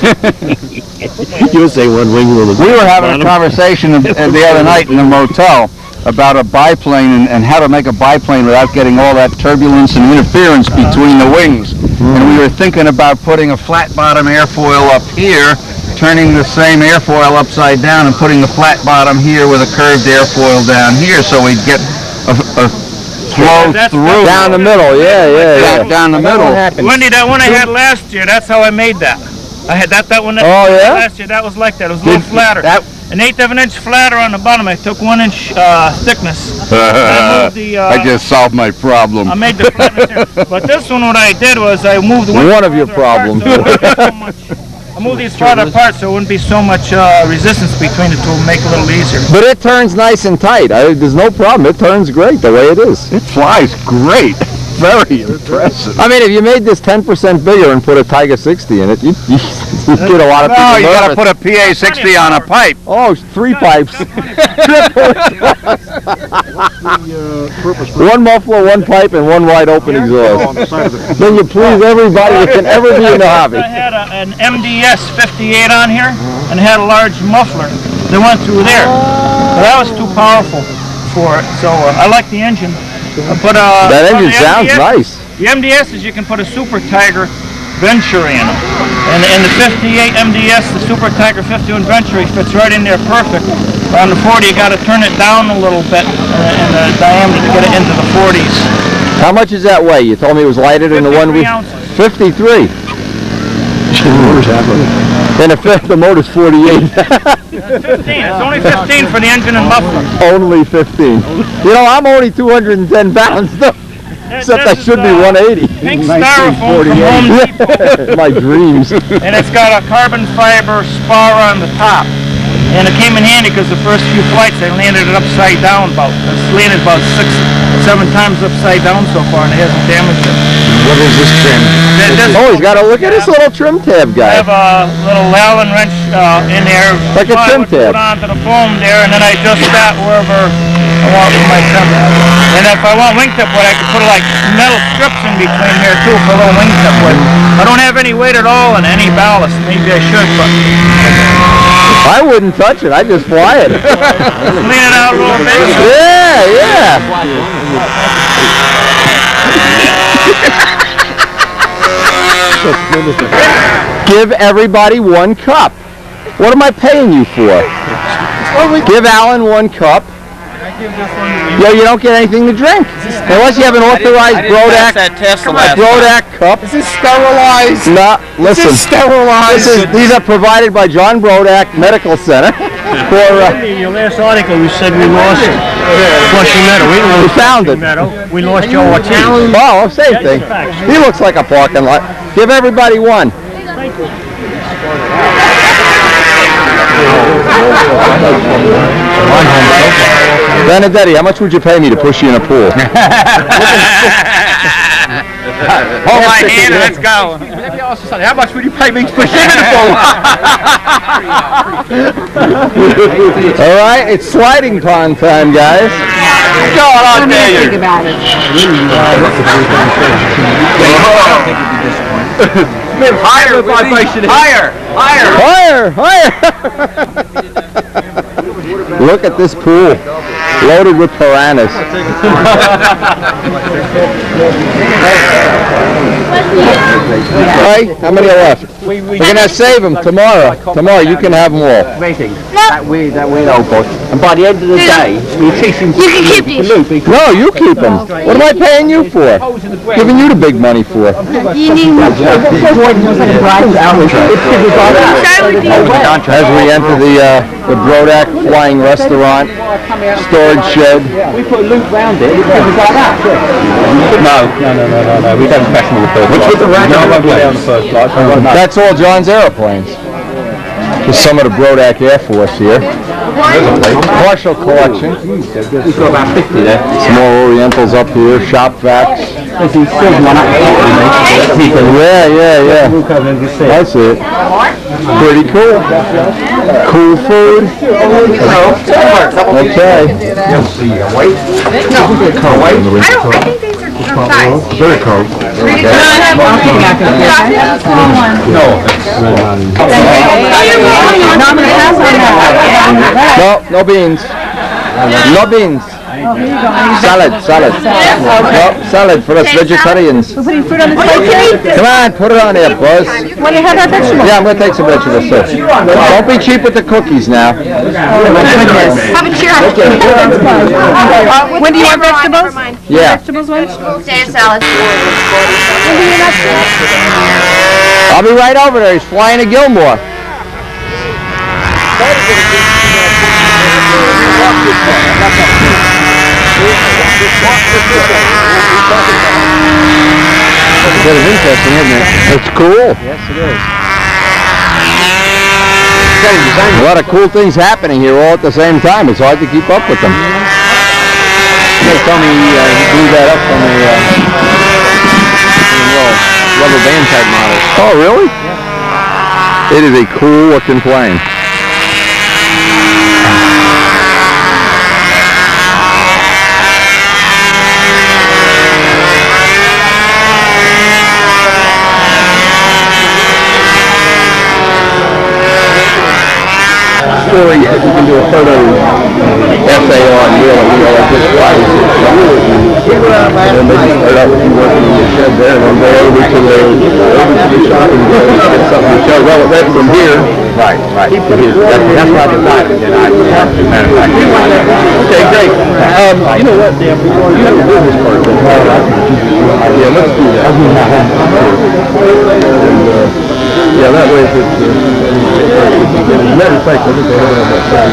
Speaker 3: You say one wing will.
Speaker 7: We were having a conversation the other night in the motel about a biplane and how to make a biplane without getting all that turbulence and interference between the wings. And we were thinking about putting a flat bottom airfoil up here, turning the same airfoil upside down and putting the flat bottom here with a curved airfoil down here, so we'd get a flow through.
Speaker 1: Down the middle, yeah.
Speaker 7: Down the middle.
Speaker 2: Wendy, that one I had last year, that's how I made that. I had that one that last year, that was like that. It was a little flatter. An 1/8 of an inch flatter on the bottom. I took 1 inch thickness. I moved the,
Speaker 7: I just solved my problem.
Speaker 2: I made the flatness here. But this one, what I did was I moved the
Speaker 1: One of your problems.
Speaker 2: I moved these farther apart so it wouldn't be so much resistance between the two, make it a little easier.
Speaker 1: But it turns nice and tight. There's no problem. It turns great the way it is.
Speaker 7: It flies great. Very impressive.
Speaker 1: I mean, if you made this 10% bigger and put a Tiger 60 in it, you'd get a lot of people
Speaker 7: No, you got to
Speaker 1: nervous.
Speaker 7: put a PA 60 on a pipe.
Speaker 1: Oh, 3 pipes. One muffler, 1 pipe, and 1 wide open exhaust. Then you please everybody that can ever be in the hobby.
Speaker 2: I had an MDS 58 on here, and it had a large muffler that went through there. But that was too powerful for it, so I like the engine.
Speaker 1: That engine sounds nice.
Speaker 2: The MDSs, you can put a Super Tiger Venturi in them. And the 58 MDS, the Super Tiger 51 Venturi fits right in there perfect. But on the 40, you got to turn it down a little bit in the diameter to get it into the 40s.
Speaker 1: How much is that weigh? You told me it was lighter than the one we...
Speaker 2: 53
Speaker 1: 53.
Speaker 2: ounces.
Speaker 1: And the motor's 48.
Speaker 2: 15. It's only 15 for the engine and muffler.
Speaker 1: Only 15. You know, I'm only 210 pounds though. Except I should be 180.
Speaker 2: Pink styrofoam from Home Depot.
Speaker 1: My dreams.
Speaker 2: And it's got a carbon fiber spar on the top. And it came in handy because the first few flights I landed it upside down It's landed about 6-7 times upside down so far, and it hasn't damaged it.
Speaker 3: What is this trim?
Speaker 1: Oh, he's got to look at this little trim tab guy.
Speaker 2: I have a little Allen wrench in there.
Speaker 1: Like a trim tab.
Speaker 2: Put onto the foam there, and then I adjust that wherever I want with my trim. And if I want wingtip wood, I can put like metal strips in between here too for a little wingtip wood. I don't have any weight at all and any ballast. Maybe I should, but
Speaker 1: I wouldn't touch it. I just fly it.
Speaker 2: lean it out a little bit.
Speaker 1: Yeah. Give everybody 1 cup. What am I paying you for? Give Alan 1 cup. Yeah, you don't get anything to drink unless you have an authorized Brodak cup.
Speaker 3: Is this sterilized?
Speaker 1: No, listen.
Speaker 3: Is this sterilized?
Speaker 1: These are provided by John Brodak Medical Center.
Speaker 8: In your last article, you said we lost Flushing Meadow.
Speaker 1: We found it.
Speaker 8: We lost your Ortiz.
Speaker 1: Oh, same thing. He looks like a parking lot. Give everybody 1. Benedetti, how much would you pay me to push you in a pool?
Speaker 2: Hold my hand and let's go.
Speaker 4: asked Sonny, how much would you pay me to push in the ball?
Speaker 1: All right, it's sliding pond time, guys.
Speaker 4: Go on, I dare you.
Speaker 5: Think about it.
Speaker 4: Higher vibration. Higher.
Speaker 1: Higher! Look at this pool, loaded with piranhas. Right? How many are left? We're gonna save them tomorrow. Tomorrow you can have them all.
Speaker 7: Amazing. That weird old boy. And by the end of the day, you teach him
Speaker 5: You can keep these.
Speaker 1: No, you keep them. What am I paying you for? Giving you the big money for?
Speaker 5: You need more.
Speaker 1: As we enter the Brodak Flying Restaurant storage shed.
Speaker 7: We put a loop round it, it's like that.
Speaker 1: No.
Speaker 7: We don't fashion the first
Speaker 1: What's with the rack?
Speaker 7: No, I won't go down the first flight.
Speaker 1: That's all John's airplanes. Just some of the Brodak Air Force here. Partial collection.
Speaker 7: We've got about 50 there.
Speaker 1: Some more Orientals up here, shop vacs.
Speaker 7: There's these silver one up there.
Speaker 1: Yeah. I see it. Pretty cool. Cool food. Okay.
Speaker 5: I think these are size.
Speaker 1: Very cold. No, no beans. No beans. Salad. No, salad for us vegetarians.
Speaker 5: We're putting fruit on the plate.
Speaker 1: Come on, put it on there, Buzz.
Speaker 5: What do you have that vegetable?
Speaker 1: Yeah, I'm going to take some vegetables too. Don't be cheap with the cookies now.
Speaker 5: Have a cheer. When do you want vegetables?
Speaker 1: Yeah.
Speaker 5: Vegetables, when? Potato salad.
Speaker 1: I'll be right over there. He's flying to Gilmore. That is interesting, isn't it? It's cool.
Speaker 7: Yes, it is.
Speaker 1: A lot of cool things happening here all at the same time. It's hard to keep up with them.
Speaker 7: They told me he blew that up from a rubber band type model.
Speaker 1: Oh, really?
Speaker 7: Yeah.
Speaker 1: It is a cool looking plane. Story, you can do a photo essay on really, like this flight. And then they just start out with you working in the shed there, and then go over to the shop and get something to show. Well, that's from here. Right. Keep it here. That's why I decided that I have to manufacture. Okay, great. You know what, Dan? You have a business card. Yeah, let's do that. Yeah, that way if it's matter of fact, I think they have it on that side.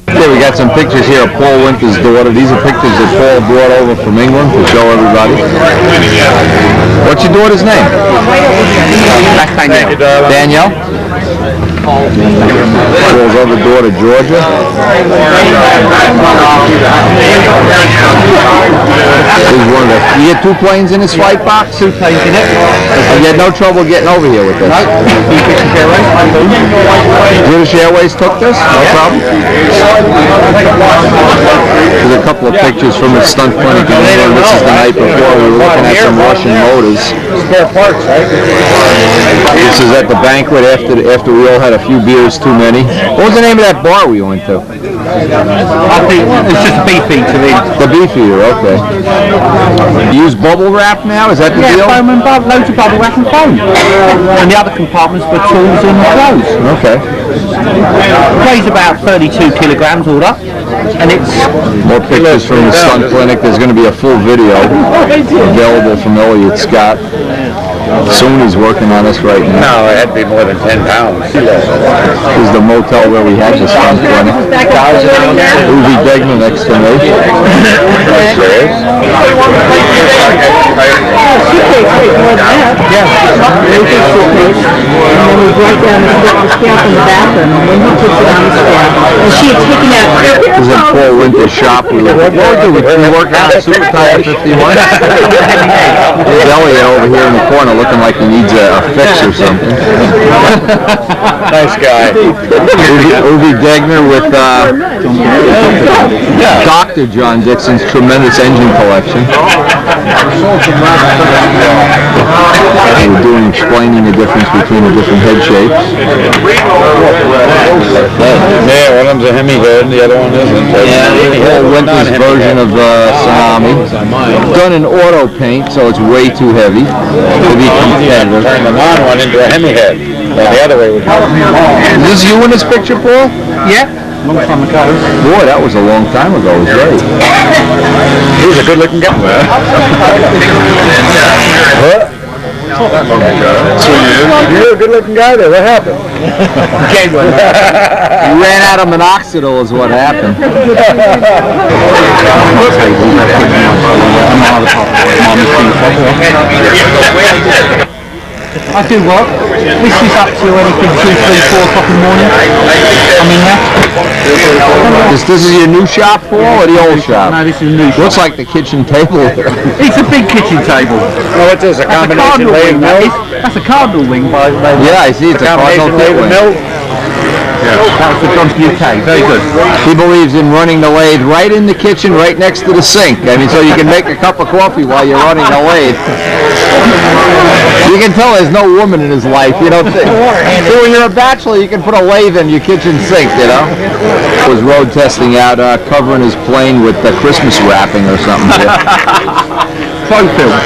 Speaker 1: Okay, we got some pictures here of Paul Winter's daughter. These are pictures that Paul brought over from England to show everybody. What's your daughter's name? Danielle. Paul's other daughter, Georgia. You had two planes in this flight box? Two planes in it. And you had no trouble getting over here with this? No. British Airways took this? No problem? There's a couple of pictures from the stunt clinic in England. This is the night before. We were looking at some Russian motors. Spare parts, right? This is at the banquet after we all had a few beers too many. What was the name of that bar we went to?
Speaker 7: It's just a Beefeater.
Speaker 1: The Beefeater, okay. You use bubble wrap now? Is that the deal?
Speaker 7: Yeah, foam and loads of bubble wrap and foam. And the other compartments for tools and clothes.
Speaker 1: Okay.
Speaker 7: It weighs about 32 kilograms all up. And it's...
Speaker 1: More pictures from the stunt clinic. There's going to be a full video available from Elliot Scott. Somebody's working on us right now.
Speaker 6: No, it had to be more than 10 pounds.
Speaker 1: This is the motel where we had this skunk running. Uwe Degner next to me. This is in Paul Winter's shop. We work out at Super Tire 51. There's Elliot over here in the corner looking like he needs a fix or something.
Speaker 6: Nice guy.
Speaker 1: Uwe Degner with Dr. John Dixon's tremendous engine collection. We're explaining the difference between the different head shapes.
Speaker 6: Yeah, one of them's a Hemi head and the other one isn't.
Speaker 1: Paul Winter's version of Tsunami. Done in auto paint, so it's way too heavy to be competitive.
Speaker 6: Turn the non one into a Hemi head. Well, the other way would be.
Speaker 1: Is this you in this picture, Paul?
Speaker 7: Yeah. Long time ago.
Speaker 1: Boy, that was a long time ago. He's right.
Speaker 6: He was a good-looking guy. What? So you're a good-looking guy there. What happened?
Speaker 1: You ran out of minoxidil is what happened.
Speaker 7: I do work. This is up to anything 2, 3, 4 o'clock in the morning. I'm in there.
Speaker 1: This is your new shop, Paul, or the old shop?
Speaker 7: No, this is a new shop.
Speaker 1: Looks like the kitchen table.
Speaker 7: It's a big kitchen table.
Speaker 6: Oh, it is a combination lathe mill.
Speaker 7: That's a cardinal wing by
Speaker 1: Yeah, I see. It's a
Speaker 6: Combination
Speaker 1: cardinal
Speaker 6: lathe
Speaker 1: wing.
Speaker 6: mill.
Speaker 7: That was for John's UK. Very good.
Speaker 1: He believes in running the lathe right in the kitchen, right next to the sink. I mean, so you can make a cup of coffee while you're running the lathe. You can tell there's no woman in his life, you know. So when you're a bachelor, you can put a lathe in your kitchen sink, you know. Was road testing out, covering his plane with Christmas wrapping or something.
Speaker 7: Photo film.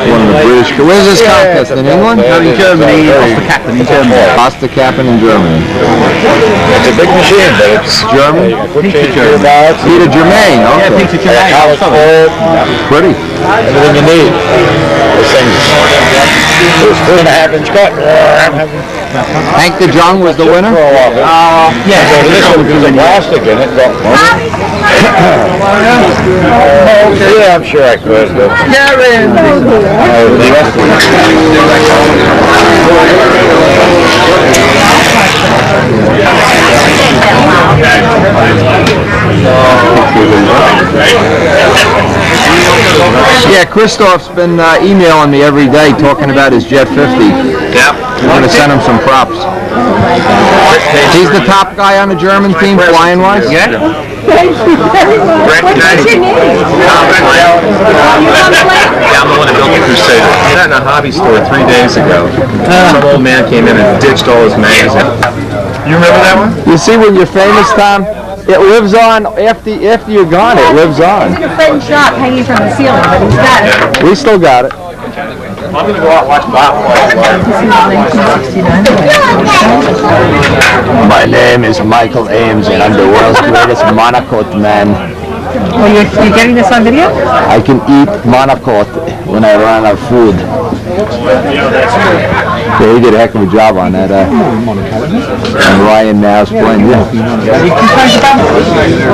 Speaker 1: One of the British. Where's this contest? In England?
Speaker 7: No, in Germany. Osterkappen in Germany.
Speaker 1: Osterkappen in Germany.
Speaker 6: It's a big machine, but it's
Speaker 1: German?
Speaker 7: Peter Germain.
Speaker 1: Peter Germain, okay.
Speaker 7: Yeah, Peter Germain.
Speaker 1: Pretty.
Speaker 6: everything you need. This thing's it was 3.5-inch cut.
Speaker 1: Hank de Jong was the winner?
Speaker 6: Yeah, so this one was a plastic in it. Yeah, I'm sure I could.
Speaker 1: Yeah, Christoph's been emailing me every day talking about his Jet 50.
Speaker 6: Yep.
Speaker 1: I'm going to send him some props. He's the top guy on the German team, flying-wise?
Speaker 6: Yeah. Thank you very much. What's your name?
Speaker 9: Yeah, I'm the one that built the Crusader. I was at a hobby store 3 days ago. Some old man came in and ditched all his magazines.
Speaker 6: You remember that one?
Speaker 1: You see, when you're famous, Tom, it lives on after you're gone. It lives on.
Speaker 5: It's in a friend's shop hanging from the ceiling, but he's got it.
Speaker 1: We still got it.
Speaker 6: I'm going to go out and watch Bob.
Speaker 1: My name is Michael Ames, and I'm the world's greatest monocoat man.
Speaker 5: Oh, you're getting this on video?
Speaker 1: I can eat monocoat when I run out of food. Yeah, he did a heck of a job on that. And Ryan Now's playing. Yeah.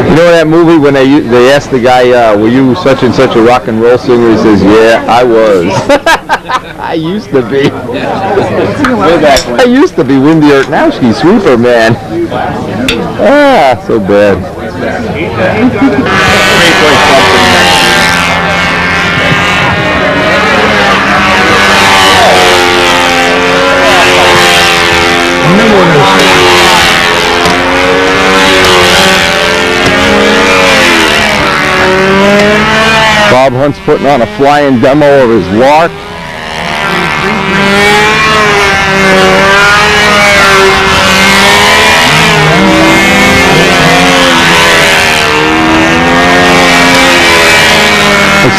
Speaker 1: You know that movie when they asked the guy, were you such and such a rock and roll singer? He says, yeah, I was. I used to be. I used to be Wendy Ortnowski, sweeper man. Ah, so bad. Bob Hunt's putting on a flying demo of his Lark.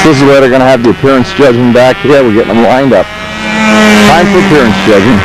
Speaker 1: This is where they're going to have the appearance judging back here. We're getting them lined up. Time for appearance judging.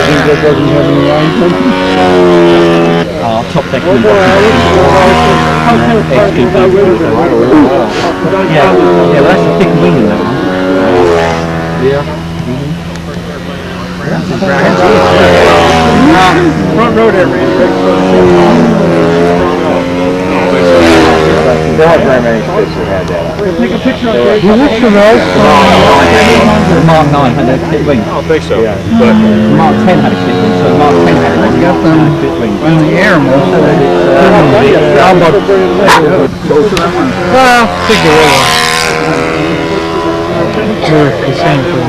Speaker 7: think that doesn't have any line punching?
Speaker 8: Top deck. Yeah, that's a thick wing in that one.
Speaker 7: Yeah. Front row there, Randy.
Speaker 1: There weren't very many fish that had that.
Speaker 7: Take a picture of it. Who looks for those?
Speaker 8: Mark 9 had a thick wing.
Speaker 9: I don't think so.
Speaker 1: Yeah.
Speaker 9: But
Speaker 8: Mark 10 had a thick wing, so Mark 10 had a
Speaker 7: Got them
Speaker 8: thick wing.
Speaker 7: in the air most of it. How about well, take the roll. Sure, the same for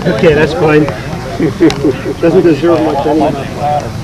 Speaker 3: Okay, that's fine. Doesn't deserve much anyway.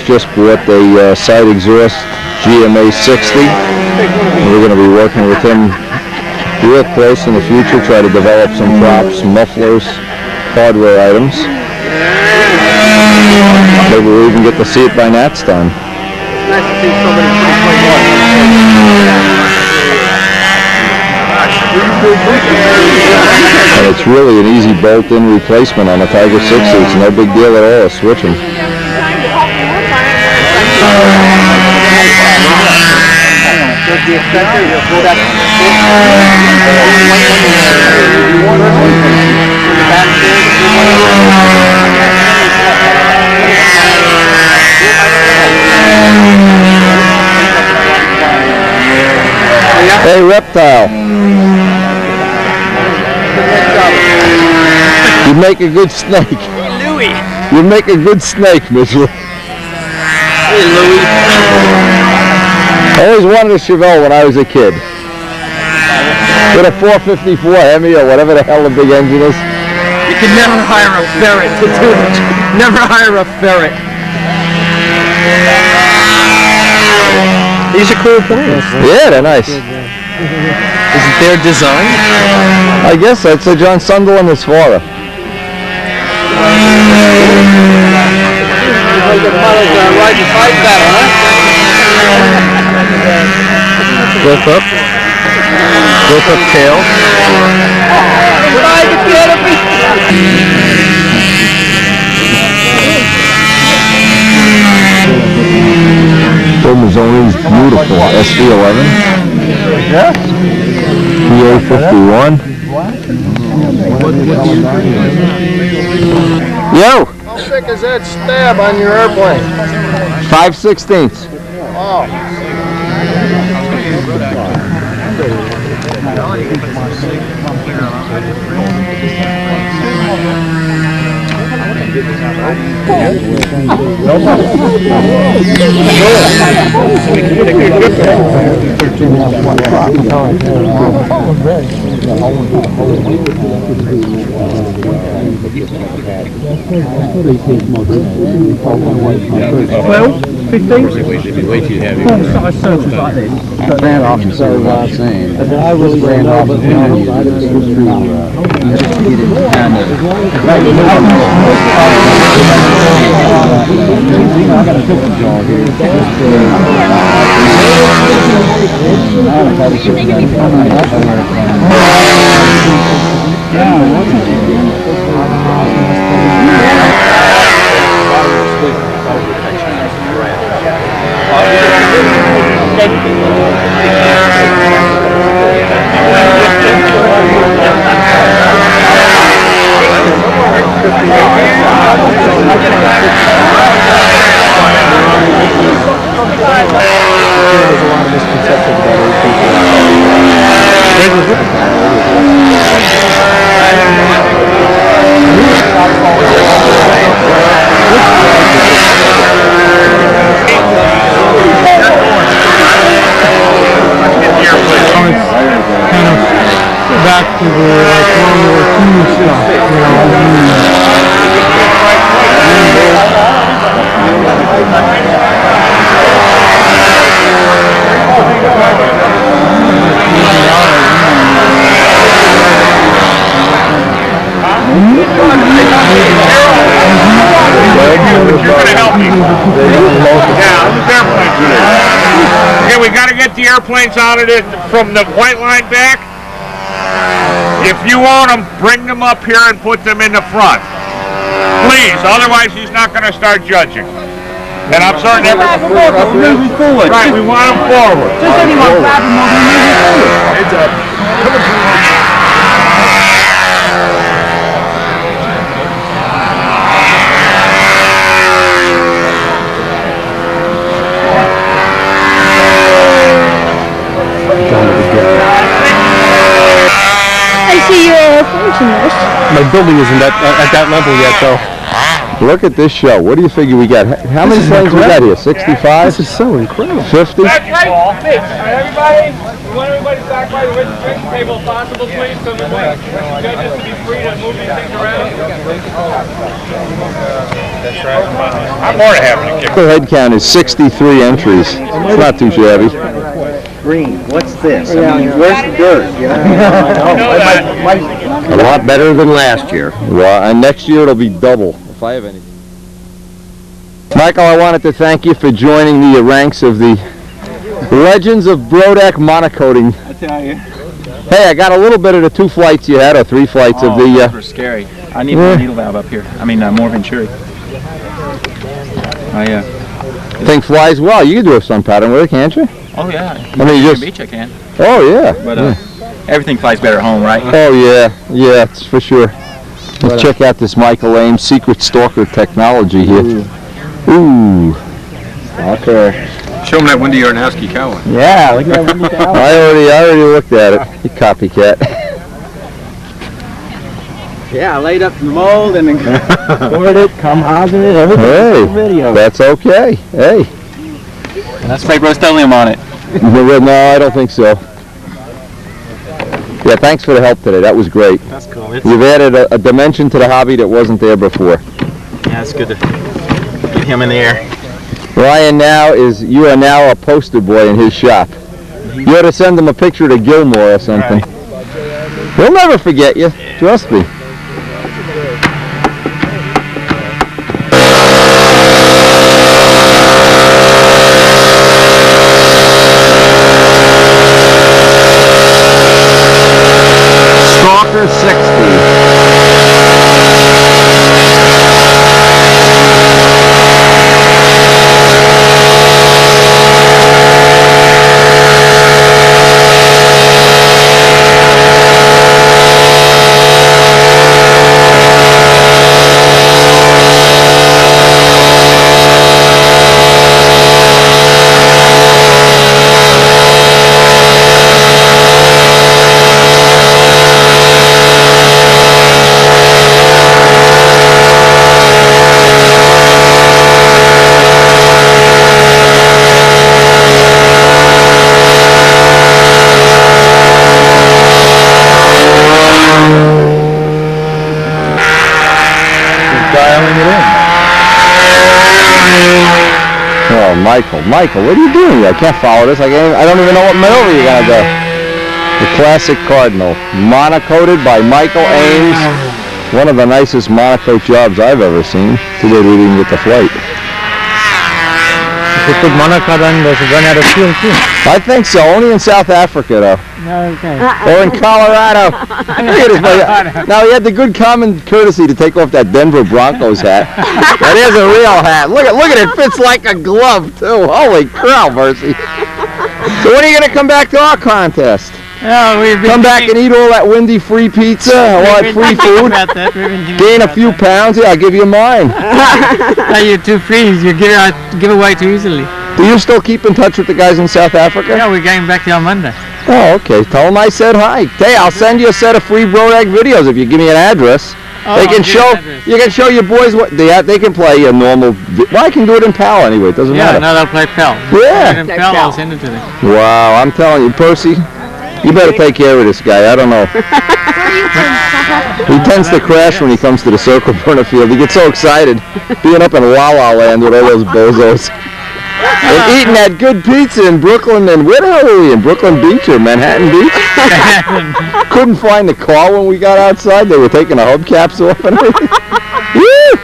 Speaker 1: Just bought a side exhaust GMA 60. We're going to be working with him real close in the future, try to develop some props, mufflers, hardware items. Maybe we'll even get to see it by Nat's time. And it's really an easy bolt-in replacement on a Tiger 60. It's no big deal at all to switch them. Hey, Reptile. You make a good snake.
Speaker 10: Hey, Louie.
Speaker 1: You make a good snake, Mitchell. Hey,
Speaker 10: Louie.
Speaker 1: I always wanted a Chevelle when I was a kid. With a 454 Hemi or whatever the hell the big engine is.
Speaker 10: You can never hire a ferret to do it. Never hire a ferret. These are cool planes.
Speaker 1: Yeah, they're nice.
Speaker 10: Is it their design?
Speaker 1: I guess that's a John Sundell and his father. Built up tail. Bomazoni is beautiful. SV11.
Speaker 3: Yeah.
Speaker 1: PA51. Yo!
Speaker 6: How thick is that stab on your airplane?
Speaker 1: 5/16.
Speaker 6: Oh.
Speaker 3: Well, 15?
Speaker 9: Way too heavy.
Speaker 7: Ran off and started what I was saying. I was ran off and
Speaker 1: There's a lot of misconceptions about old people.
Speaker 3: Kind of back to the World War II stuff, you know.
Speaker 6: You're going to help me. Yeah, who's airplane today? Okay, we got to get the airplanes out of it from the white line back. If you own them, bring them up here and put them in the front. Please, otherwise he's not going to start judging. And I'm sorry, never. Right, we want them forward.
Speaker 7: Just anyone grab them over and move forward.
Speaker 6: Heads up.
Speaker 5: I see you're functionist.
Speaker 1: My building isn't at that level yet, though. Look at this show. What do you figure we got? How many planes we got here? 65?
Speaker 3: This is so incredible.
Speaker 1: 50?
Speaker 2: That's right. Everybody, we want everybody back by the registration table if possible, please, so the judges to be free to move these things around. That's right.
Speaker 6: I'm more than happy to kick.
Speaker 1: The head count is 63 entries. It's not too shabby.
Speaker 7: Green, what's this? I mean, where's the dirt? You know?
Speaker 1: A lot better than last year. Well, and next year it'll be double, if I have anything. Michael, I wanted to thank you for joining the ranks of the Legends of Brodak monocoating.
Speaker 4: I tell you.
Speaker 1: Hey, I got a little bit of the 2 flights you had, or 3 flights of the...
Speaker 4: those were scary. I need more needle valve up here. I mean, more venturi.
Speaker 1: Thing flies well. You can do a sun pattern with it, can't you?
Speaker 4: Oh yeah.
Speaker 1: I mean, you just...
Speaker 4: Beach I can.
Speaker 1: Oh, yeah.
Speaker 4: But everything flies better at home, right?
Speaker 1: Oh, yeah. Yeah, it's for sure. Let's check out this Michael Ames Secret Stalker technology here. Ooh. Okay.
Speaker 9: Show him that Wendy Yarnowski cow one.
Speaker 1: Yeah, look at that Wendy cow. I already looked at it. You copycat.
Speaker 7: Yeah, I laid up the mold and then poured it, composited it, everything.
Speaker 1: Hey,
Speaker 7: video.
Speaker 1: that's okay. Hey.
Speaker 4: That's sprayed Rust-Oleum on it.
Speaker 1: No, I don't think so. Yeah, thanks for the help today. That was great.
Speaker 8: That's cool.
Speaker 1: You've added a dimension to the hobby that wasn't there before.
Speaker 8: Yeah, it's good to get him in the air.
Speaker 1: Ryan you are now a poster boy in his shop. You ought to send him a picture to Gilmore or something. Right. He'll never forget you. Trust me. Stalker 60. Michael, what are you doing? I can't follow this. I don't even know what maneuver you're gonna go. The classic Cardinal, monocoated by Michael Ames. One of the nicest monocoat jobs I've ever seen. Too bad we didn't get the flight.
Speaker 7: You put monocoat on, does it run out of fuel too?
Speaker 1: I think so. Only in South Africa, though.
Speaker 7: Okay.
Speaker 1: Or in Colorado. Now he had the good common courtesy to take off that Denver Broncos hat. That is a real hat. Look at it. Fits like a glove too. Holy crow, mercy. So when are you going to come back to our contest?
Speaker 10: Oh, we've been
Speaker 1: Come back and eat all that windy free pizza, all that free food. Gain a few pounds, yeah, I'll give you mine.
Speaker 10: You're too free. You give away too easily.
Speaker 1: Do you still keep in touch with the guys in South Africa?
Speaker 10: Yeah, we're going back there on Monday.
Speaker 1: Oh, okay. Tell them I said hi. Hey, I'll send you a set of free Brodak videos if you give me an address.
Speaker 10: Oh,
Speaker 1: they can show. You can show your boys what they can play a normal. Well, I can do it in PAL anyway. It doesn't matter.
Speaker 10: Yeah, no, they'll play PAL.
Speaker 1: Yeah.
Speaker 10: In PAL, I'll send it to them.
Speaker 1: Wow, I'm telling you, Percy, you better take care of this guy. I don't know. He tends to crash when he comes to the Circle Burner field. He gets so excited being up in La La Land with all those bozos. And eating that good pizza in Brooklyn, and where the hell are we, in Brooklyn Beach or Manhattan Beach? Couldn't find the car when we got outside. They were taking the hubcaps off and everything. Woo!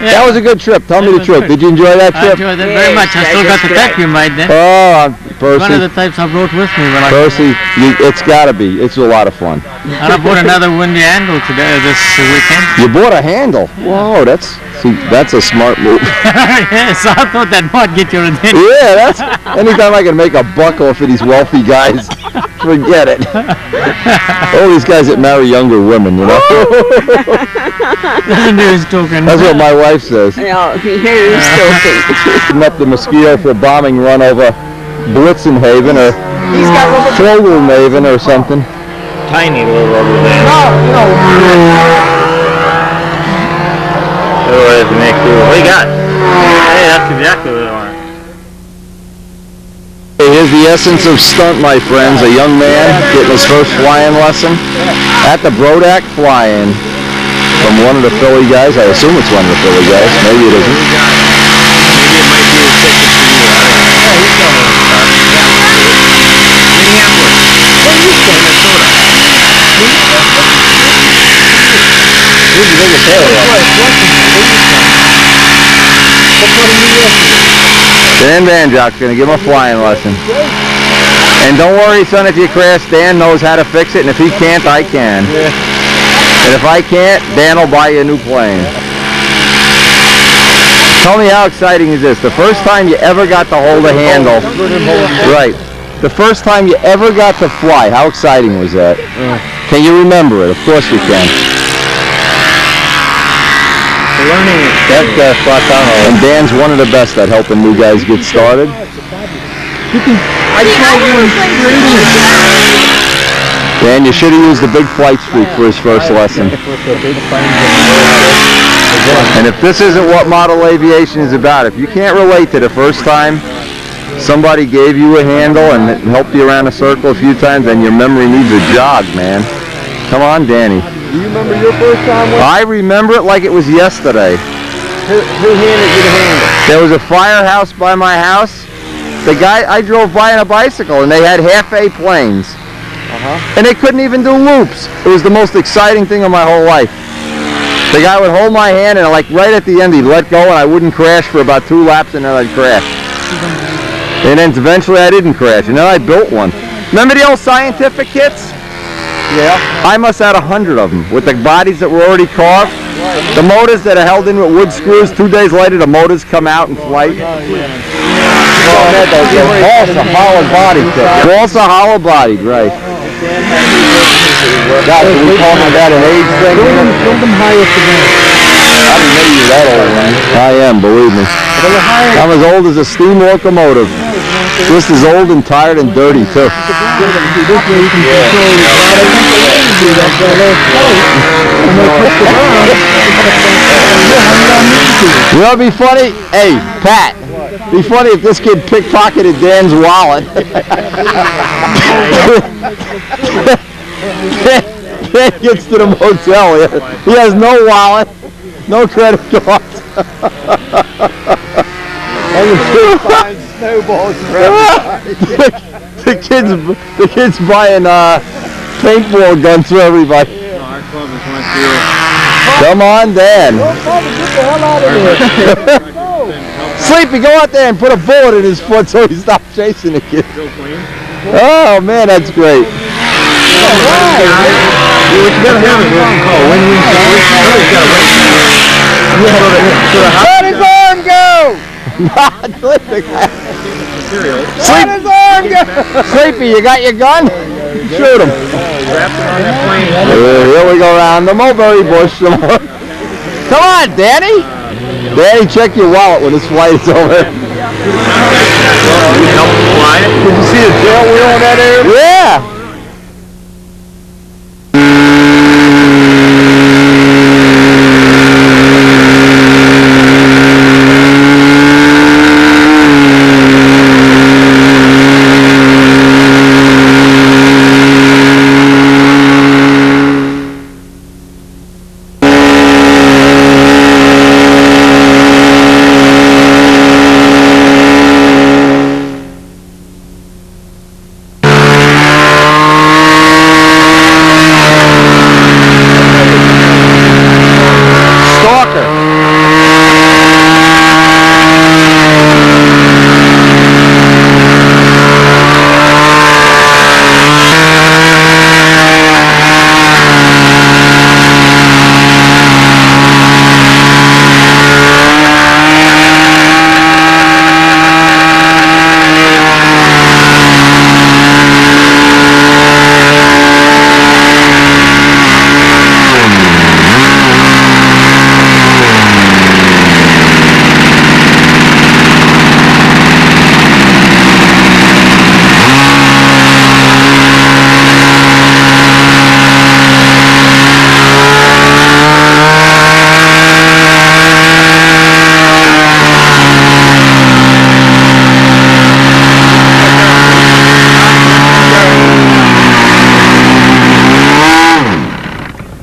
Speaker 1: Yeah. That was a good trip. Tell me the truth. Did you enjoy that trip?
Speaker 10: I enjoyed it very much. I still got the tape you made then.
Speaker 1: Oh, Percy.
Speaker 10: One of the tapes I brought with me. When
Speaker 1: Percy, it's got to be. It's a lot of fun.
Speaker 10: And I bought another windy handle today, this weekend.
Speaker 1: You bought a handle? Whoa, that's a smart move.
Speaker 10: Yes, I thought that might get your attention.
Speaker 1: Yeah, that's anytime I can make a buck off of these wealthy guys, forget it. All these guys that marry younger women, you know. That's what my wife says.
Speaker 5: Yeah, he's talking.
Speaker 1: Up the mosquito for a bombing run over Blitzenhaven or Vogelhaven or something.
Speaker 8: Tiny little rubber band. What do you got? Hey, that's exactly what I want.
Speaker 1: Here's the essence of stunt, my friends. A young man getting his first flying lesson at the Brodak fly-in from one of the Philly guys. I assume it's one of the Philly guys. Maybe it isn't.
Speaker 8: Maybe it might be a ticket for you.
Speaker 1: Dan Van Jock's going to give him a flying lesson. And don't worry, son, if you crash, Dan knows how to fix it, and if he can't, I can. And if I can't, Dan will buy you a new plane. Tell me how exciting is this? The first time you ever got to hold a handle. Right. The first time you ever got to fly, how exciting was that? Can you remember it? Of course you can. And Dan's one of the best at helping new guys get started. Dan, you should have used the big flight streak for his first lesson. And if this isn't what model aviation is about, if you can't relate to the first time somebody gave you a handle and helped you around a circle a few times, then your memory needs a jog, man. Come on, Danny.
Speaker 3: Do you remember your first time?
Speaker 1: I remember it like it was yesterday.
Speaker 3: Who handed you the handle?
Speaker 1: There was a firehouse by my house. The guy, I drove by on a bicycle, and they had half-A planes. And they couldn't even do loops. It was the most exciting thing of my whole life. The guy would hold my hand, and like right at the end, he'd let go, and I wouldn't crash for about 2 laps, and then I'd crash. And then eventually I didn't crash, and then I built one. Remember the old scientific kits?
Speaker 3: Yeah.
Speaker 1: I must have had 100 of them with the bodies that were already carved. The motors that are held in with wood screws. 2 days later, the motors come out in flight. Balsa hollow bodied. Balsa hollow bodied, right? God, are we talking about an age thing?
Speaker 3: Don't them higher for them.
Speaker 1: I didn't know you were that old, man. I am, believe me. I'm as old as a steam locomotive. Just as old and tired and dirty, too. You know what'd be funny? Hey, Pat. It'd be funny if this kid pickpocketed Dan's wallet. Dan gets to the motel. He has no wallet, no credit cards.
Speaker 3: Snowballs
Speaker 1: the kids buying paintball guns for everybody.
Speaker 8: Our club is one too.
Speaker 1: Come on, Dan. Sleepy, go out there and put a bullet in his foot so he stops chasing the kid. Oh man, that's great. Let his arm go! Let his arm go! Sleepy, you got your gun? shoot him. Here we go around the mulberry bush some more. Come on, Danny. Danny, check your wallet when this flight is over.
Speaker 9: Did you see the tail wheel on that air?
Speaker 1: Yeah.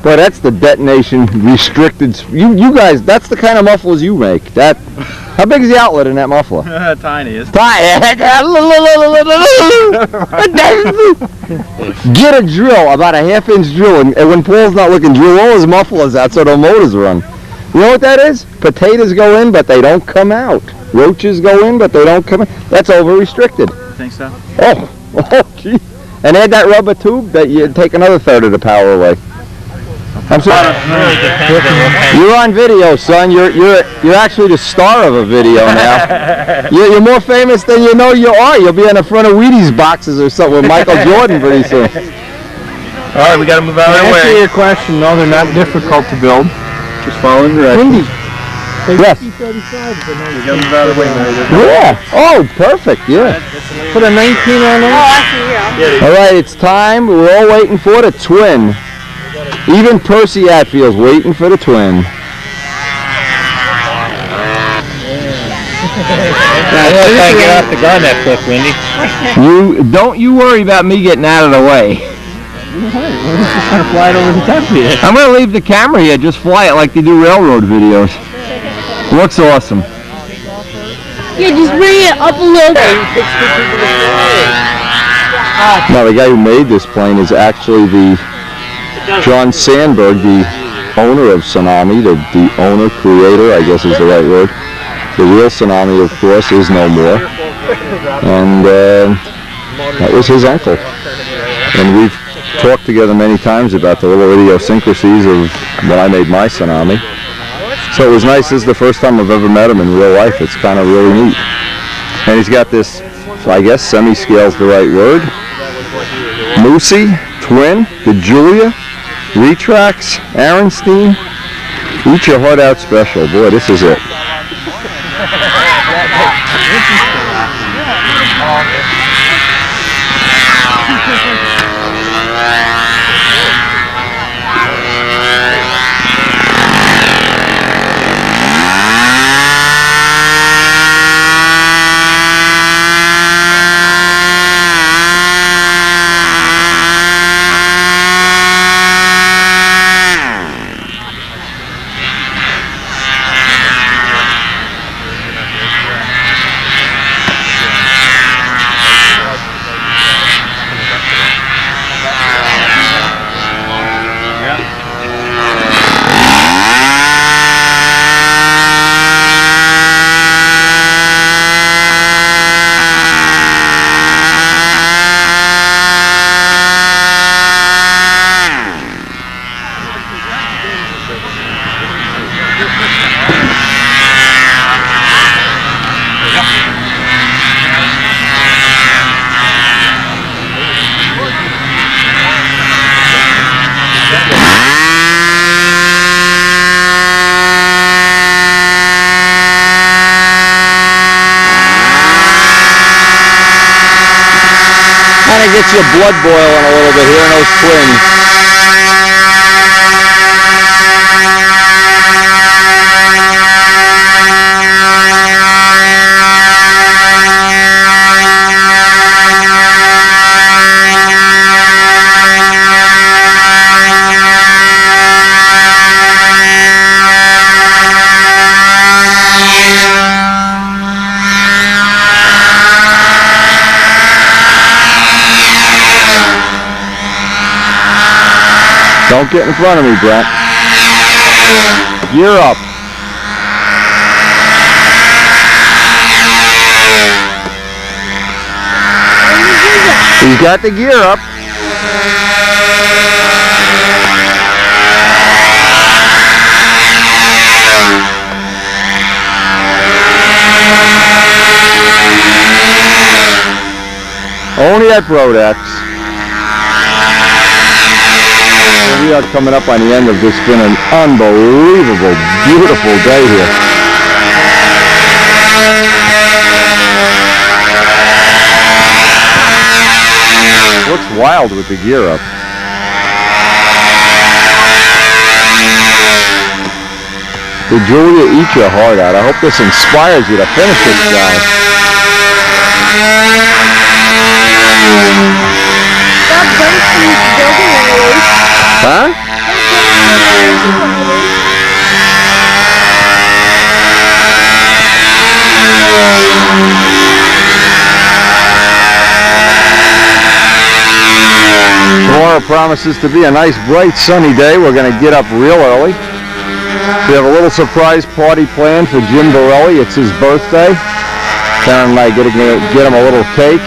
Speaker 1: Boy, that's the detonation restricted. You guys, that's the kind of mufflers you make. That, how big is the outlet in that muffler?
Speaker 9: Tiny, isn't it?
Speaker 1: Get a drill, about a half-inch drill, and when Paul's not looking, drill all his mufflers out so the motors run. You know what that is? Potatoes go in, but they don't come out. Roaches go in, but they don't come in. That's over-restricted.
Speaker 9: Think so?
Speaker 1: Oh, gee. And add that rubber tube, that you take another third of the power away. I'm sorry. You're on video, son. You're actually the star of a video now. You're more famous than you know you are. You'll be on the front of Wheaties boxes or something with Michael Jordan pretty soon.
Speaker 9: All right, we got to move out of the way.
Speaker 7: To answer your question, no, they're not difficult to build.
Speaker 9: Just following directions.
Speaker 1: Yes.
Speaker 9: We got to move out of the way, Mary.
Speaker 1: Yeah. Oh, perfect. Yeah.
Speaker 7: Put a 19 on there.
Speaker 1: All right, it's time. We're all waiting for the twin. Even Percy Atfield's waiting for the twin.
Speaker 8: I get off the gun that quick, Wendy.
Speaker 1: Don't you worry about me getting out of the way.
Speaker 7: We're just going to fly it over the top of you.
Speaker 1: I'm going to leave the camera here, just fly it like they do railroad videos. Looks awesome.
Speaker 5: Yeah, just bring it up a little bit.
Speaker 1: Now the guy who made this plane is actually the John Sandberg, the owner of Tsunami, the owner, creator, I guess is the right word. The real Tsunami, of course, is no more. And that was his uncle. And we've talked together many times about the little idiosyncrasies of when I made my Tsunami. So it was nice. This is the first time I've ever met him in real life. It's kind of really neat. And he's got this, I guess semi-scale's the right word, Moosey, twin, the Julia, Retrax, Aaronstein, eat your heart out special. Boy, this is it. gets your blood boiling a little bit here in those twins. Don't get in front of me, Brent. Gear up. He's got the gear up. Only at Brodak's. We are coming up on the end of this. Been an unbelievable, beautiful day here. Looks wild with the gear up. Did Julia eat your heart out? I hope this inspires you to finish this guy. Huh? Tomorrow promises to be a nice, bright, sunny day. We're going to get up real early. We have a little surprise party planned for Jim Borelli. It's his birthday. Karen and I are going to get him a little cake.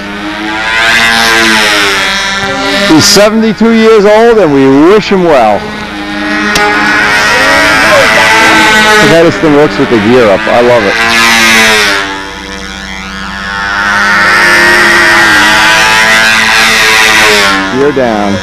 Speaker 1: He's 72 years old, and we wish him well. Look how this thing looks with the gear up. I love it. Gear down.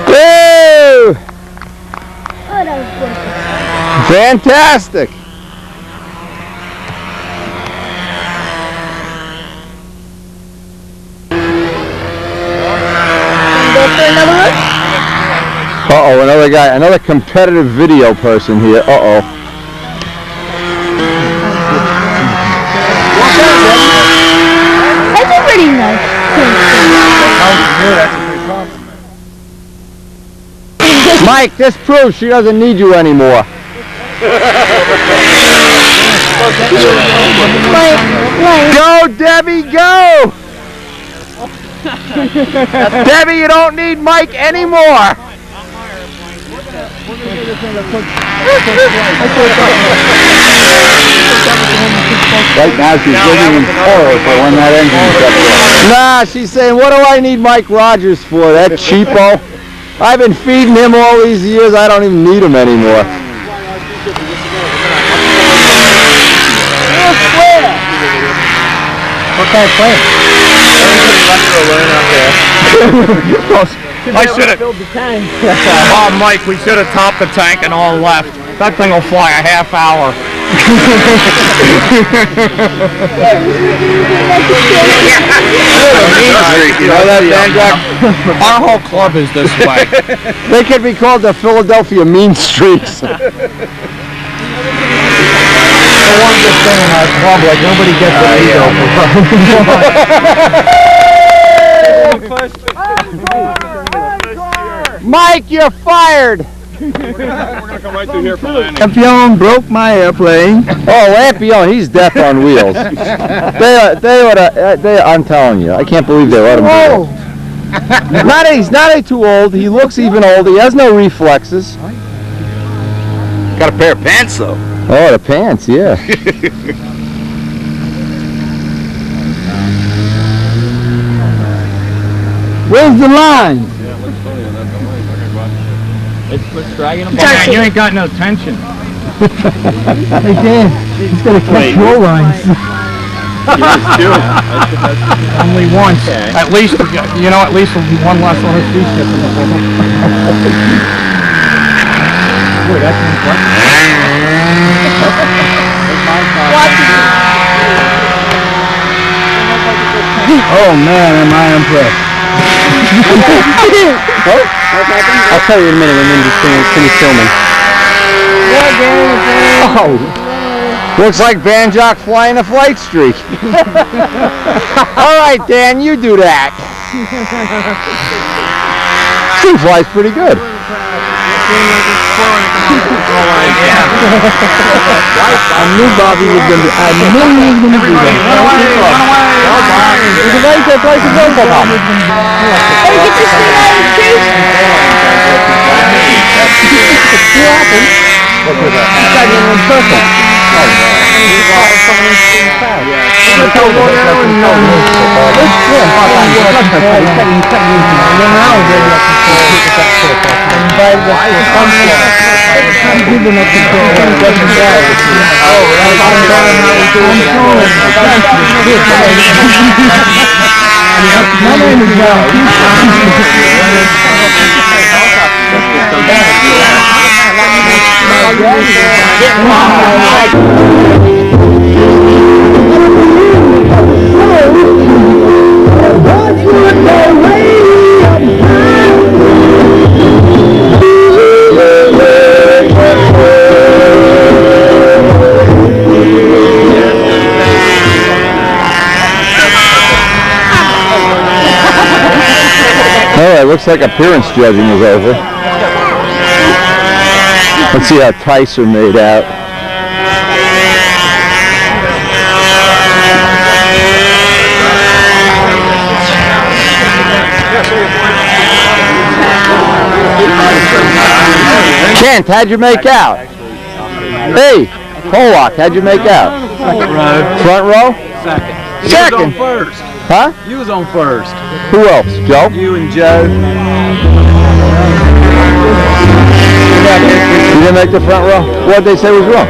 Speaker 1: Woo! Fantastic! Uh-oh, another guy, another competitive video person here. Uh-oh.
Speaker 5: That's a pretty nice
Speaker 1: Mike, this proves she doesn't need you anymore. Go, Debbie, go! Debbie, you don't need Mike anymore.
Speaker 7: Right now she's living in horror for when that engine shuts off.
Speaker 1: Nah, she's saying, what do I need Mike Rogers for? That cheapo? I've been feeding him all these years, I don't even need him anymore.
Speaker 7: What kind of plane?
Speaker 4: I should have filled the tank. Oh, Mike, we should have topped the tank and all left. That thing will fly a half hour.
Speaker 1: You know that, Brodak?
Speaker 4: Our whole club is this way.
Speaker 1: They could be called the Philadelphia Mean Streaks.
Speaker 7: wanted to stay in our club like nobody gets a
Speaker 1: Mike, you're fired!
Speaker 4: We're gonna come right through here for landing.
Speaker 7: Lampion broke my airplane.
Speaker 1: Oh, Lampion, he's death on wheels. I'm telling you, I can't believe they let him do that. He's not too old. He looks even old. He has no reflexes.
Speaker 6: Got a pair of pants though.
Speaker 1: Oh, the pants, yeah.
Speaker 7: Where's the line?
Speaker 8: It's dragging them
Speaker 4: Man, you ain't got no tension.
Speaker 7: Hey Dan, he's gonna catch your lines. Only once.
Speaker 4: At least, you know, at least there'll be one less on his feet in the hole. Boy, that's
Speaker 7: Oh man, am I impressed.
Speaker 10: I'll tell you in a minute when Mindy's finished filming.
Speaker 1: Oh, looks like Van Jock flying a flight streak. All right, Dan, you do that. He flies pretty good.
Speaker 7: I knew Bobby was gonna do that.
Speaker 1: It's a nice place to go.
Speaker 5: Hey, get your sweet orange juice.
Speaker 1: Look at that. He's got you in purple. Alright, looks like appearance judging is over. Let's see how Tice are made out. Kent, how'd you make out? Hey, Pollock, how'd you make out? Front row?
Speaker 10: Second.
Speaker 1: Second?
Speaker 10: You was on first.
Speaker 1: Huh?
Speaker 10: You was on first.
Speaker 1: Who else? Joe?
Speaker 10: You and Joe.
Speaker 1: You didn't make the front row? What did they say was wrong?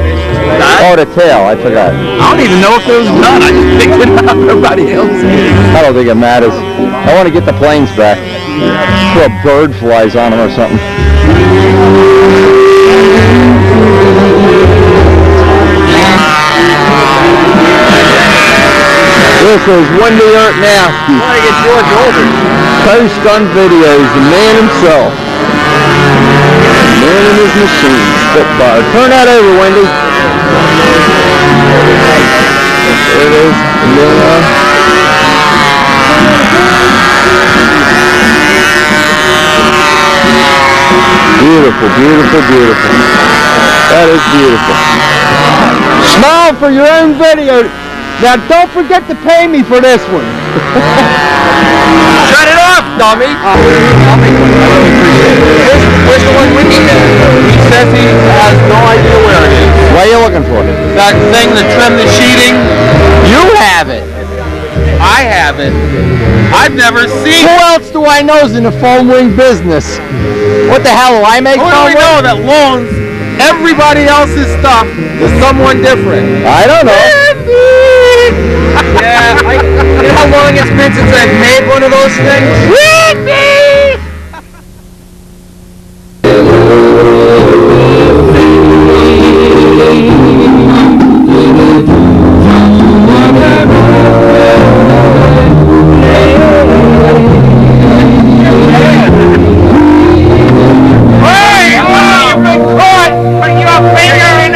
Speaker 1: Oh, the tail. I forgot.
Speaker 10: I don't even know if it was done. I just picked it up. Nobody else did.
Speaker 1: I don't think it matters. I want to get the planes back. Sure a bird flies on them or something. This is Wendy Ertnowski.
Speaker 10: I get George Older.
Speaker 1: Post Gun Videos, the man himself. Man in his machine. Spitfire. Turn that over, Wendy. There it is. Beautiful, beautiful, beautiful. That is beautiful. Smile for your own video. Now don't forget to pay me for this one.
Speaker 10: Shut it off, dummy. I'll make one. I really appreciate it. Where's the one Wendy has? He says he has no idea where it is.
Speaker 1: What are you looking for?
Speaker 10: That thing to trim the sheeting. You have it. I have it. I've never seen
Speaker 1: Who
Speaker 10: it.
Speaker 1: else do I know is in the foam wing business? What the hell do I make
Speaker 10: Who do
Speaker 1: foam
Speaker 10: we
Speaker 1: wing?
Speaker 10: know that loans everybody else's stuff to someone different?
Speaker 1: I don't know.
Speaker 10: Yeah, you know how long it's been since I've made one of those things?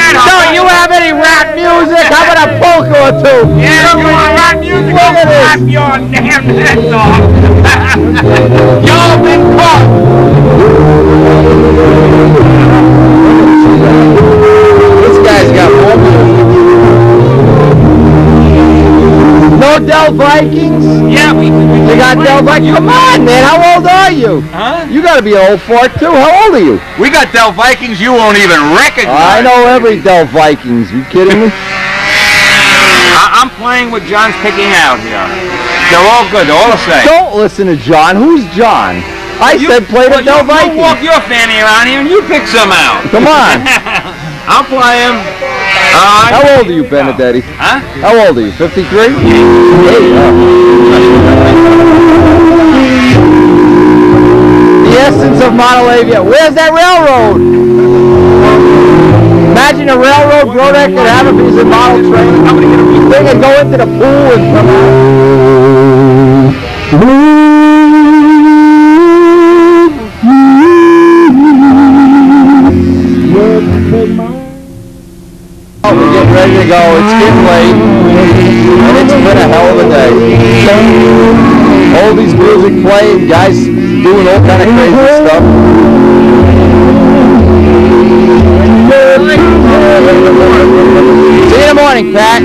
Speaker 1: Don't you have any rap music?
Speaker 2: your damn necks off. Y'all been caught.
Speaker 1: This guy's got one. No Del Vikings?
Speaker 2: Yeah, we
Speaker 1: got Del Vikings. Come on, man. How old are you?
Speaker 2: Huh?
Speaker 1: You got to be an old fart too. How old are you?
Speaker 2: We got Del Vikings you won't even recognize.
Speaker 1: I know every Del Vikings. You kidding me?
Speaker 2: I'm playing what John's picking out here. They're all good. They're all the same.
Speaker 1: Don't listen to John. Who's John? I said play the Del Vikings.
Speaker 2: You walk your fanny around here and you pick some out.
Speaker 1: Come on.
Speaker 2: I'm playing.
Speaker 1: How old are you, Benedetti?
Speaker 2: Huh?
Speaker 1: How old are you? 53? The essence of Monolavia. Where's that railroad? Imagine a railroad Brodak could have if he's a model train. They could go into the pool and come out. Oh, we're getting ready to go. It's getting late. And it's been a hell of a day. All these music playing, guys doing all kind of crazy stuff. See you in the morning, Pat.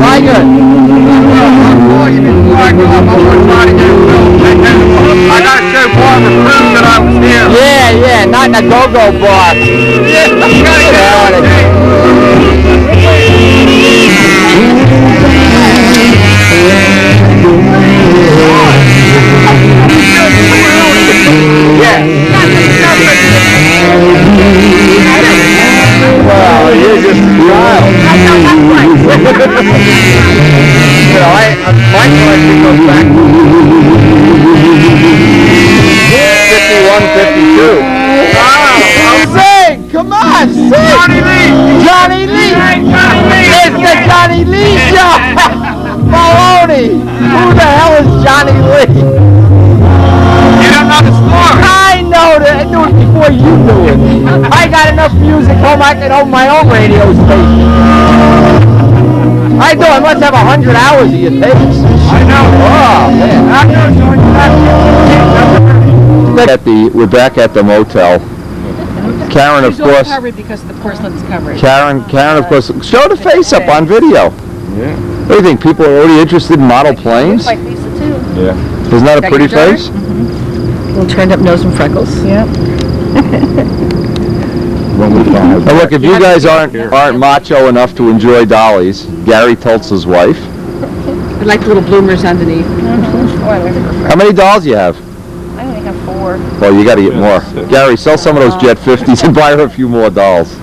Speaker 1: Why good?
Speaker 2: I gotta show Barbara proof that I was here.
Speaker 1: Yeah, not in a go-go box.
Speaker 2: Yeah, I gotta get out of here.
Speaker 1: Well, you're just a child. You know, my collection goes back to 51, 52. Sing! Come on, sing!
Speaker 2: Johnny Lee!
Speaker 1: Johnny Lee!
Speaker 2: Johnny Lee!
Speaker 1: It's the Johnny Lee show! Maloney! Who the hell is Johnny Lee?
Speaker 2: You don't know the story.
Speaker 1: I know that. I knew it before you knew it. I got enough music home I can own my own radio station. I do. I must have 100 hours of your tapes.
Speaker 2: I know.
Speaker 1: Oh, man. We're back at the motel. Karen, of course.
Speaker 5: Covered because the porcelain's covered.
Speaker 1: Karen, of course. Show the face up on video.
Speaker 9: Yeah.
Speaker 1: What do you think? People are already interested in model planes?
Speaker 5: Like Lisa too.
Speaker 9: Yeah.
Speaker 1: Isn't that a pretty face?
Speaker 5: Little turned up nose and freckles. Yep.
Speaker 1: Now look, if you guys aren't macho enough to enjoy dollies, Gary Tulsa's wife.
Speaker 5: I like the little bloomers underneath.
Speaker 1: How many dolls do you have?
Speaker 5: I only have 4.
Speaker 1: Well, you got to get more. Gary, sell some of those Jet 50s and buy her a few more dolls.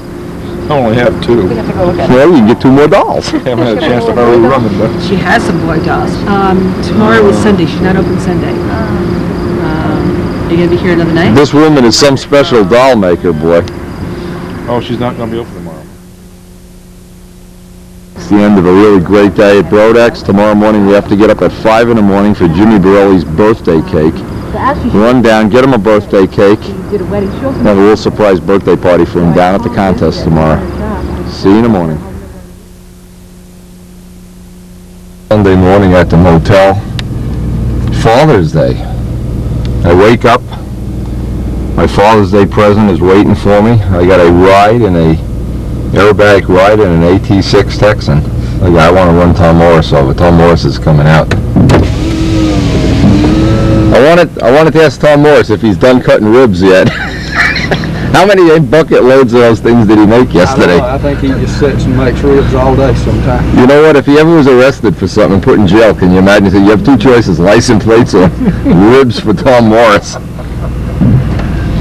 Speaker 9: I only have 2.
Speaker 5: We have to go look at
Speaker 1: Well, you can get 2 more dolls.
Speaker 9: I haven't had a chance to hurry running though.
Speaker 5: She has some boy dolls. Tomorrow is Sunday. She's not open Sunday. Are you going to be here another night?
Speaker 1: This woman is some special doll maker, boy.
Speaker 9: Oh, she's not going to be open tomorrow.
Speaker 1: It's the end of a really great day at Brodak's. Tomorrow morning we have to get up at 5 in the morning for Jimmy Borelli's birthday cake. Run down, get him a birthday cake. Have a little surprise birthday party for him down at the contest tomorrow. See you in the morning. Sunday morning at the motel. Father's Day. I wake up. My Father's Day present is waiting for me. I got a ride in a aerobatic ride in an AT6 Texan. I want to run Tom Morris over. Tom Morris is coming out. I wanted to ask Tom Morris if he's done cutting ribs yet. How many bucket loads of those things did he make yesterday?
Speaker 10: I think he just sits and makes ribs all day sometimes.
Speaker 1: You know what? If he ever was arrested for something and put in jail, can you imagine? You have 2 choices: license plates or ribs for Tom Morris. All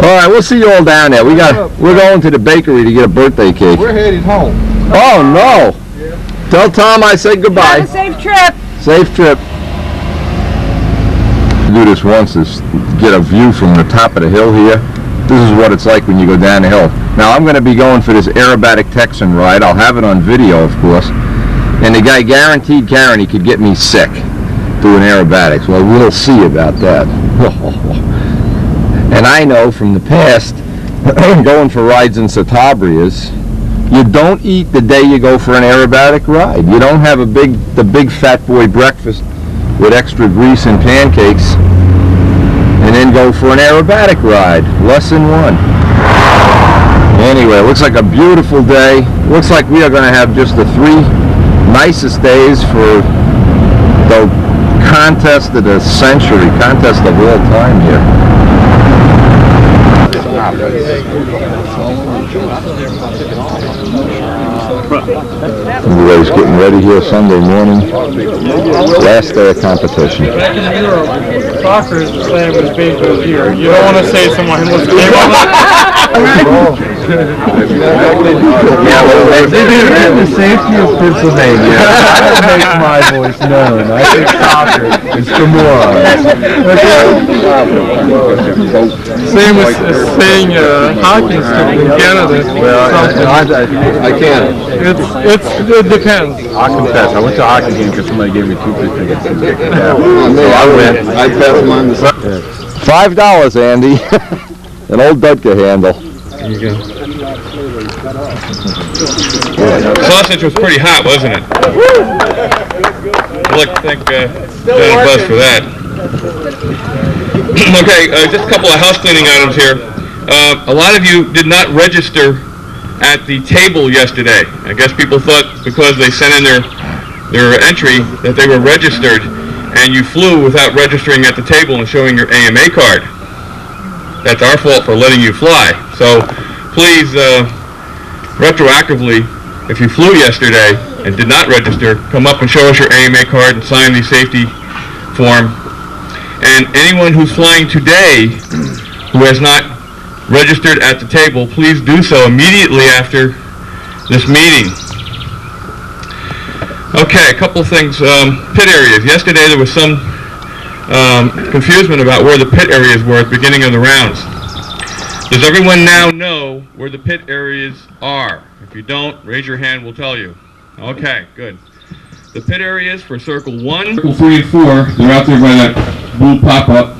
Speaker 1: right, we'll see you all down there. We're going to the bakery to get a birthday cake.
Speaker 10: We're headed home.
Speaker 1: Oh no! Yeah. Tell Tom I said goodbye.
Speaker 5: Have a safe trip.
Speaker 1: Safe trip. Do this once is get a view from the top of the hill here. This is what it's like when you go down the hill. Now I'm going to be going for this aerobatic Texan ride. I'll have it on video, of course. And the guy guaranteed Karen he could get me sick doing aerobatics. Well, we'll see about that. And I know from the past, going for rides in Satabrias, You don't eat the day you go for an aerobatic ride. You don't have the big fat boy breakfast with extra grease and pancakes and then go for an aerobatic ride. Lesson 1. Anyway, it looks like a beautiful day. Looks like we are going to have just the 3 nicest days for the contest of the century, contest of all time here. Everybody's getting ready here Sunday morning. Last day of competition.
Speaker 11: Back in Europe, soccer is the same as baseball here. You don't want to say someone who was game on
Speaker 1: the safety of Pennsylvania, I make my voice known. I think soccer is for morons.
Speaker 11: Same as saying hockey is in Canada.
Speaker 9: Well, I can't.
Speaker 11: It depends.
Speaker 9: I'll confess, I went to a hockey game because somebody gave me 2 free tickets. So I went. I passed mine to
Speaker 1: $5, Andy. An old Dudka handle.
Speaker 9: There you go. Sausage was pretty hot, wasn't it? I'd like to thank John Buzz for that. Okay, just a couple of house cleaning items here. A lot of you did not register at the table yesterday. I guess people thought because they sent in their entry that they were registered, and you flew without registering at the table and showing your AMA card. That's our fault for letting you fly. So please, retroactively, if you flew yesterday and did not register, come up and show us your AMA card and sign the safety form. And anyone who's flying today who has not registered at the table, please do so immediately after this meeting. Okay, a couple of things. Pit areas. Yesterday there was some confusion about where the pit areas were at the beginning of the rounds. Does everyone now know where the pit areas are? If you don't, raise your hand, we'll tell you. Okay, good. The pit areas for Circle 1, Circle 3 and 4, they're out there by that blue pop-up.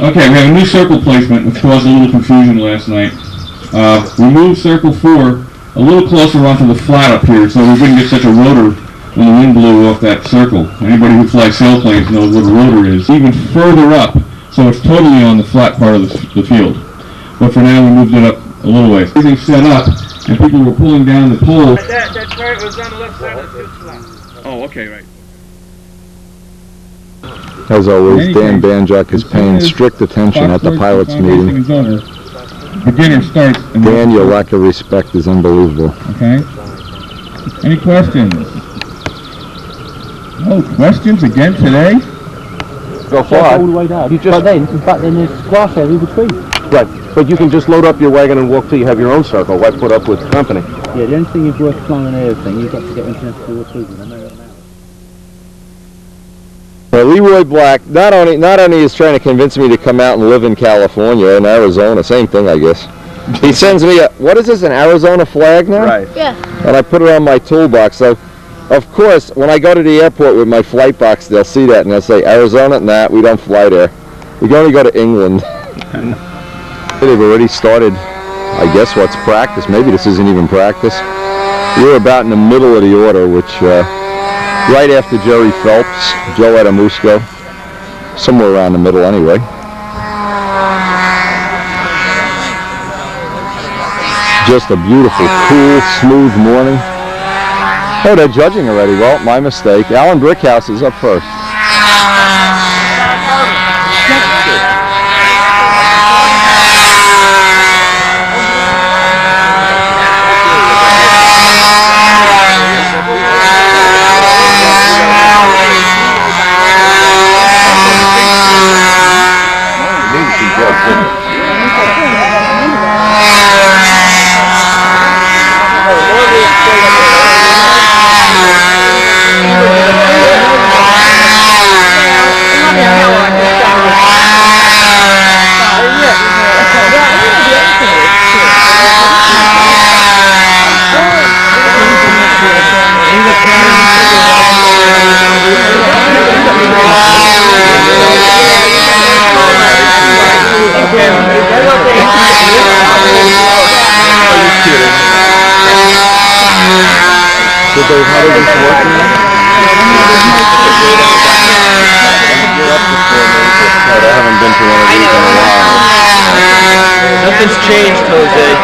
Speaker 9: Okay, we have a new circle placement, which caused a little confusion last night. We moved Circle 4 a little closer onto the flat up here, so we wouldn't get such a rotor when the wind blew off that circle. Anybody who flies sailplanes knows what a rotor is. Even further up, so it's totally on the flat part of the field. But for now, we moved it up a little ways. Everything's set up, and people were pulling down the pole.
Speaker 2: That part was on the left side of the fuselage.
Speaker 9: Oh, okay, right.
Speaker 1: As always, Dan Banjock is paying strict attention at the pilots' meeting.
Speaker 9: Beginner starts.
Speaker 1: Dan, your lack of respect is unbelievable.
Speaker 9: Okay. Any questions? No questions again today?
Speaker 1: Go far.
Speaker 7: All the way down. But then there's grass area between.
Speaker 10: Right, but you can just load up your wagon and walk till you have your own circle. Why put up with company?
Speaker 7: Yeah, the only thing is worth flying an air thing. You've got to get international approval. I know that now.
Speaker 1: Well, Leroy Black not only is trying to convince me to come out and live in California and Arizona, same thing I guess. He sends me what is this, an Arizona flag now?
Speaker 10: Right.
Speaker 12: Yeah.
Speaker 1: And I put it on my toolbox. So, of course, when I go to the airport with my flight box, they'll see that and they'll say, Arizona? Nah, we don't fly there. We can only go to England. They've already started, I guess, what's practice. Maybe this isn't even practice. We're about in the middle of the order, which right after Jerry Phelps, Joe Adamusco, somewhere around the middle anyway. Just a beautiful, cool, smooth morning. Oh, they're judging already. Well, my mistake. Alan Brickhouse is up first. Did they have this working? I haven't been to one of these in a while.
Speaker 10: Nothing's changed, Jose.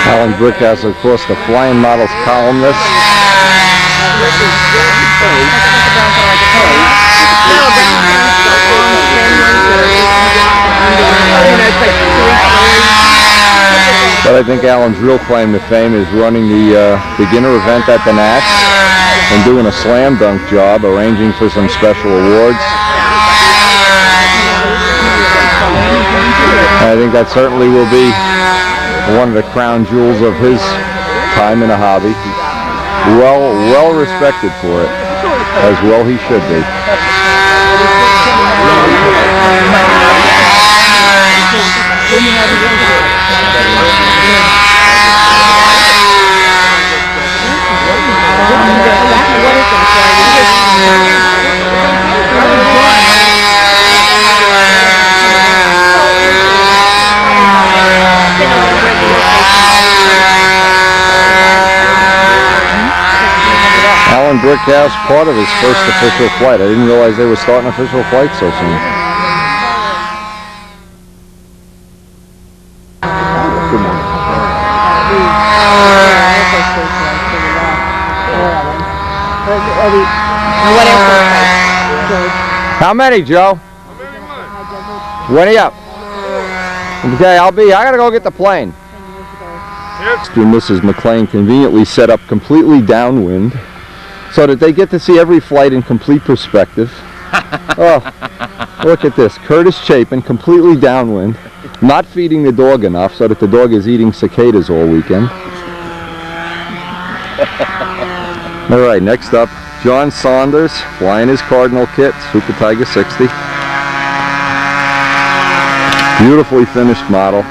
Speaker 1: Alan Brickhouse, of course, the Flying Models columnist. But I think Alan's real claim to fame is running the beginner event at the Nats and doing a slam dunk job, arranging for some special awards. I think that certainly will be one of the crown jewels of his time in a hobby. Well respected for it, as well he should be. Alan Brickhouse, part of his first official flight. I didn't realize they were starting official flights so soon. Good morning. How many, Joe? When are you up? Okay, I gotta go get the plane. Mrs. McLean conveniently set up completely downwind so that they get to see every flight in complete perspective. Oh, look at this. Curtis Chapin, completely downwind, not feeding the dog enough so that the dog is eating cicadas all weekend. All right, next up, John Saunders, flying his Cardinal kit, Super Tiger 60. Beautifully finished model.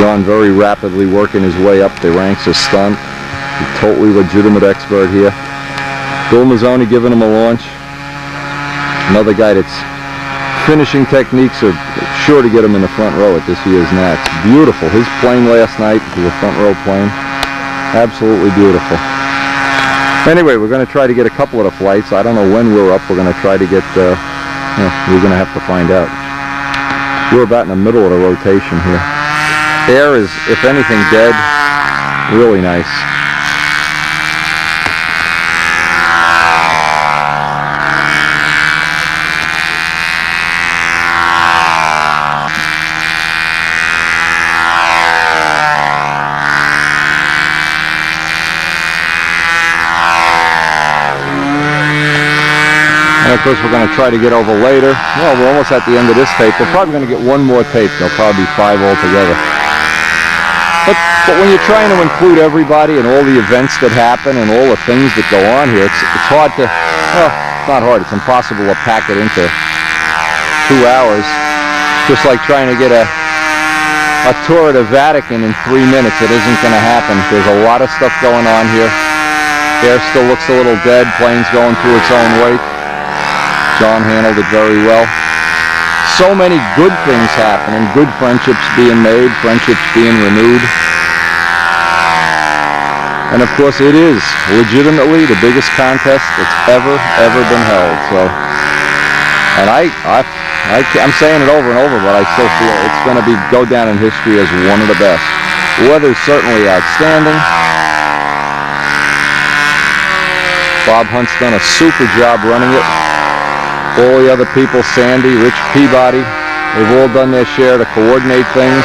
Speaker 1: John very rapidly working his way up the ranks of stunt. A totally legitimate expert here. Bill Mazzoni giving him a launch. Another guy that's finishing techniques are sure to get him in the front row at this year's Nats. Beautiful. His plane last night was a front row plane. Absolutely beautiful. Anyway, we're going to try to get a couple of the flights. I don't know when we're up. We're going to try to get, we're going to have to find out. We're about in the middle of the rotation here. Air is, if anything, dead. Really nice. And of course we're going to try to get over later. Well, we're almost at the end of this tape. We're probably going to get one more tape. There'll probably be 5 altogether. But when you're trying to include everybody and all the events that happen and all the things that go on here, it's hard to, well, it's not hard, it's impossible to pack it into 2 hours. Just like trying to get a tour of the Vatican in 3 minutes. It isn't going to happen. There's a lot of stuff going on here. Air still looks a little dead. Plane's going through its own weight. John handled it very well. So many good things happening, good friendships being made, friendships being renewed. And of course it is legitimately the biggest contest that's ever been held. So, and I'm saying it over and over, but I still feel it's going to go down in history as one of the best. The weather's certainly outstanding. Bob Hunt's done a super job running it. All the other people, Sandy, Rich Peabody, they've all done their share to coordinate things.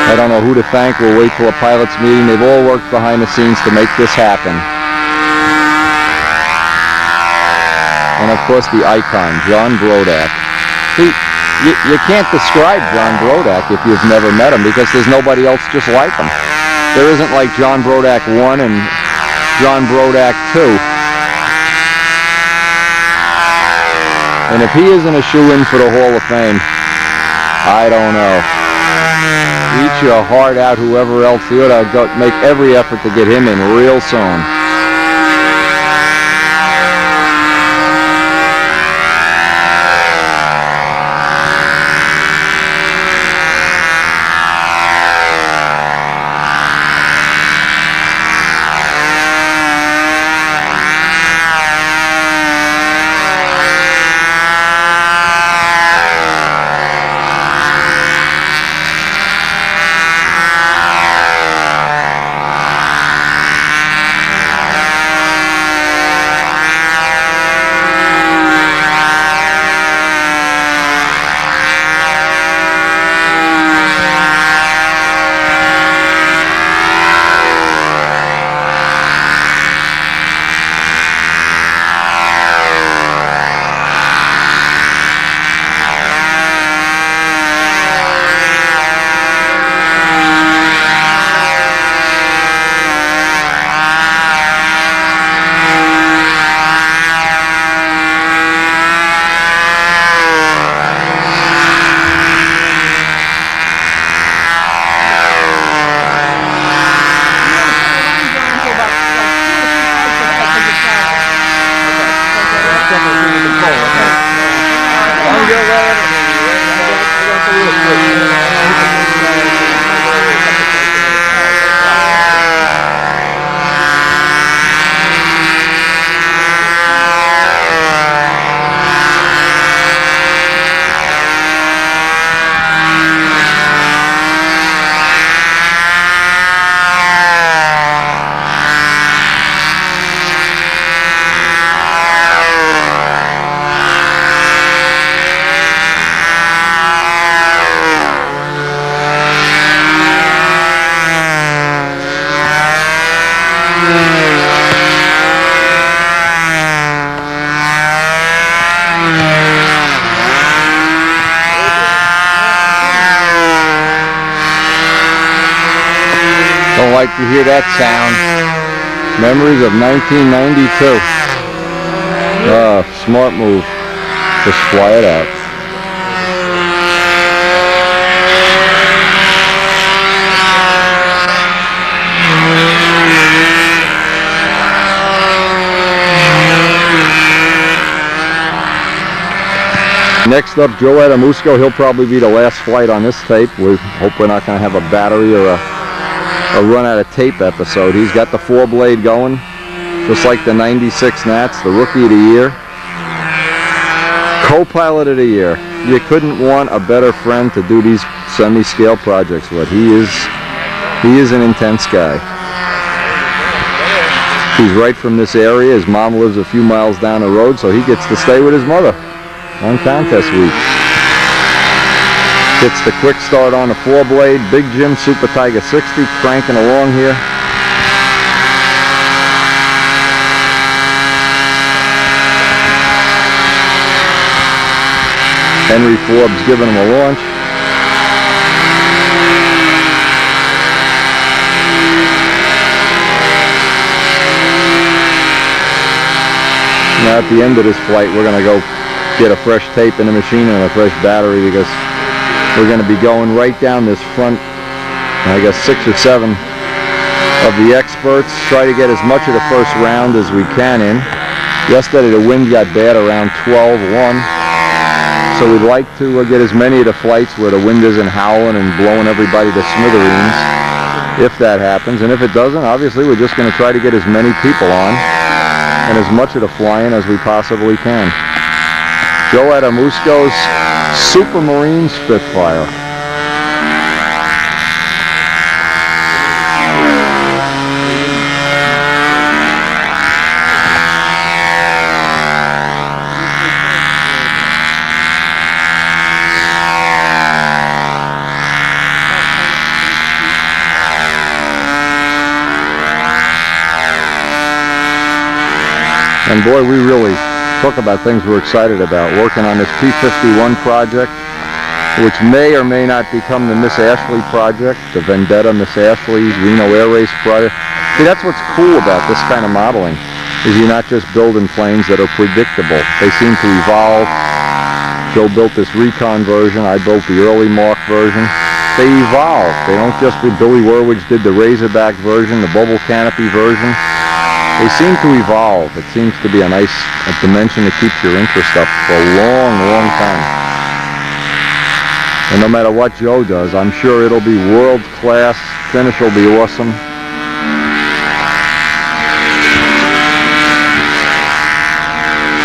Speaker 1: I don't know who to thank. We'll wait till a pilot's meeting. They've all worked behind the scenes to make this happen. And of course the icon, John Brodak. You can't describe John Brodak if you've never met him, because there's nobody else just like him. There isn't like John Brodak 1 and John Brodak 2. And if he isn't a shoe-in for the Hall of Fame, I don't know. Eat your heart out, whoever else. You ought to go make every effort to get him in real soon. Don't like to hear that sound. Memories of 1992. Smart move. Just fly it out. Next up, Joe Adamusco. He'll probably be the last flight on this tape. We hope we're not going to have a battery or a run out of tape episode. He's got the 4-blade going, just like the 96 Nats, the Rookie of the Year. Co-pilot of the year. You couldn't want a better friend to do these semi-scale projects with. He is an intense guy. He's right from this area. His mom lives a few miles down the road, so he gets to stay with his mother on contest week. Gets the quick start on the 4-blade. Big Jim Super Tiger 60 cranking along here. Henry Forbes giving him a launch. Now at the end of this flight, we're going to go get a fresh tape in the machine and a fresh battery, because we're going to be going right down this front, I guess 6 or 7 of the experts. Try to get as much of the first round as we can in. Yesterday the wind got bad around 12-1. So we'd like to get as many of the flights where the wind isn't howling and blowing everybody to smithereens, if that happens. And if it doesn't, obviously we're just going to try to get as many people on and as much of the flying as we possibly can. Joe Adamusco's Supermarine Spitfire. And boy, we really Talk about things we're excited about. Working on this P-51 project, which may or may not become the Miss Ashley project, the Vendetta Miss Ashley Reno Air Race project. See, that's what's cool about this kind of modeling, is you're not just building planes that are predictable. They seem to evolve. Joe built this Recon version. I built the early Mark version. They evolve. They don't just be Billy Werwich did the Razorback version, the bubble canopy version. They seem to evolve. It seems to be a nice dimension that keeps your interest up for a long, long time. And no matter what Joe does, I'm sure it'll be world class. Finish will be awesome.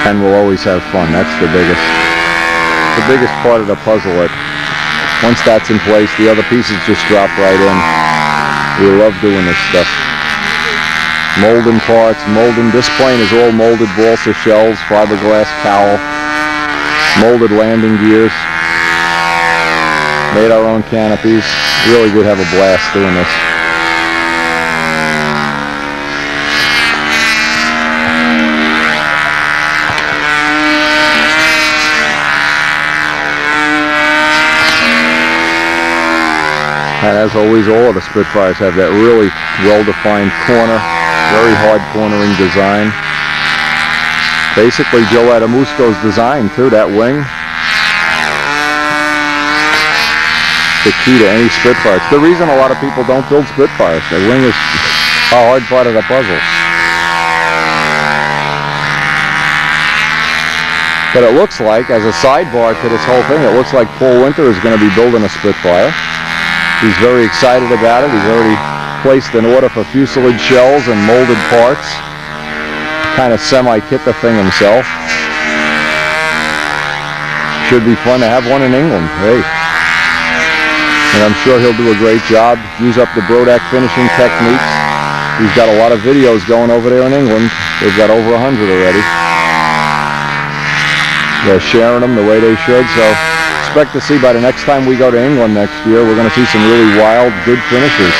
Speaker 1: And we'll always have fun. That's the biggest part of the puzzle. Once that's in place, the other pieces just drop right in. We love doing this stuff. Molding parts, molding. This plane is all molded balsa shells, fiberglass cowl, molded landing gears. Made our own canopies. Really did have a blast doing this. And as always, all of the Spitfires have that really well-defined corner, very hard cornering design. Basically, Joe Adamusco's design, too, that wing. The key to any Spitfire. It's the reason a lot of people don't build Spitfires. The wing is a hard part of the puzzle. But it looks like, as a sidebar to this whole thing, it looks like Paul Winter is going to be building a Spitfire. He's very excited about it. He's already placed an order for fuselage shells and molded parts. Kind of semi-kit the thing himself. Should be fun to have one in England. Hey. And I'm sure he'll do a great job. Use up the Brodak finishing techniques. He's got a lot of videos going over there in England. They've got over 100 already. They're sharing them the way they should, so expect to see by the next time we go to England next year, we're going to see some really wild, good finishes.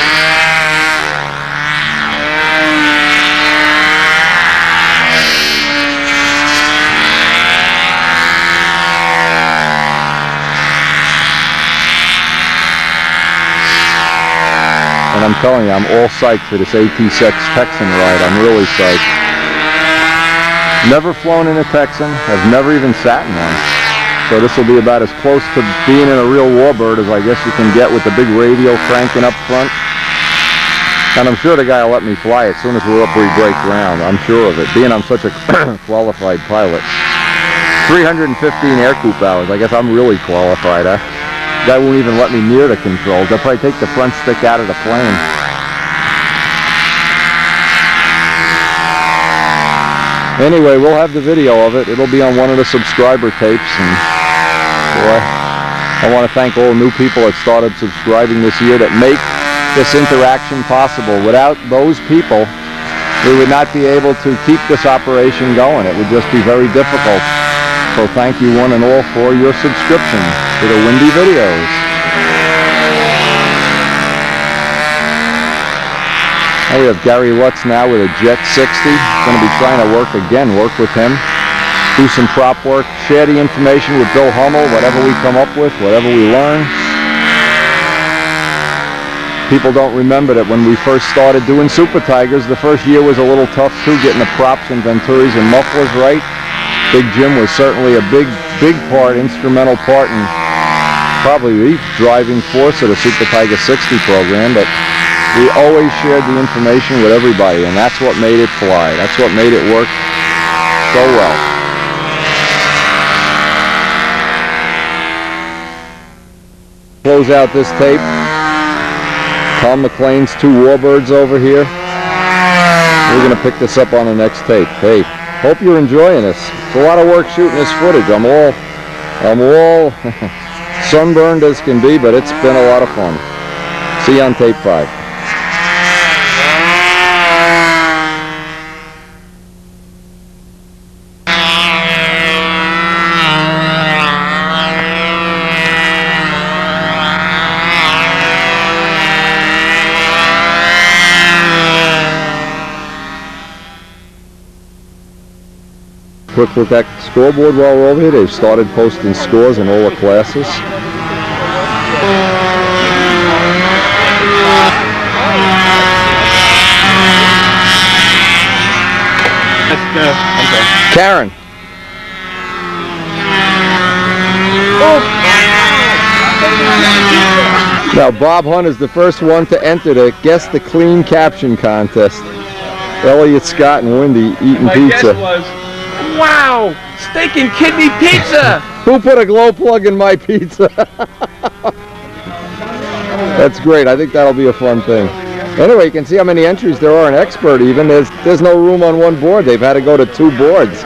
Speaker 1: And I'm telling you, I'm all psyched for this AT-6 Texan ride. I'm really psyched. Never flown in a Texan. I've never even sat in one. So this will be about as close to being in a real warbird as I guess you can get with the big radio cranking up front. And I'm sure the guy will let me fly as soon as we're up, we break ground. I'm sure of it, being I'm such a qualified pilot. 315 air coupe hours. I guess I'm really qualified. The guy won't even let me near the controls. They'll probably take the front stick out of the plane. Anyway, we'll have the video of it. It'll be on one of the subscriber tapes. And boy, I want to thank all the new people that started subscribing this year that make this interaction possible. Without those people, we would not be able to keep this operation going. It would just be very difficult. So thank you one and all for your subscription to the Windy Videos. Now we have Gary Lutz now with a Jet 60. Going to be trying to work with him. Do some prop work, share the information with Bill Hummel, whatever we come up with, whatever we learn. People don't remember that when we first started doing Super Tigers, the first year was a little tough too, getting the props and venturis and mufflers right. Big Jim was certainly a big part, instrumental part, and probably the driving force of the Super Tiger 60 program, but we always shared the information with everybody, and that's what made it fly. That's what made it work so well. Close out this tape. Tom McLean's two warbirds over here. We're going to pick this up on the next tape. Hey, hope you're enjoying this. It's a lot of work shooting this footage. I'm all sunburned as can be, but it's been a lot of fun. See you on tape 5. Quick look at the scoreboard while we're over here. They've started posting scores in all the classes. Karen. Now Bob Hunt is the first one to enter the Guess the Clean Caption contest. Elliot Scott and Wendy eating
Speaker 10: My
Speaker 1: pizza.
Speaker 10: guess was, wow, steak and kidney pizza.
Speaker 1: Who put a glow plug in my pizza? That's great. I think that'll be a fun thing. Anyway, you can see how many entries there are in Expert even. There's no room on one board. They've had to go to 2 boards.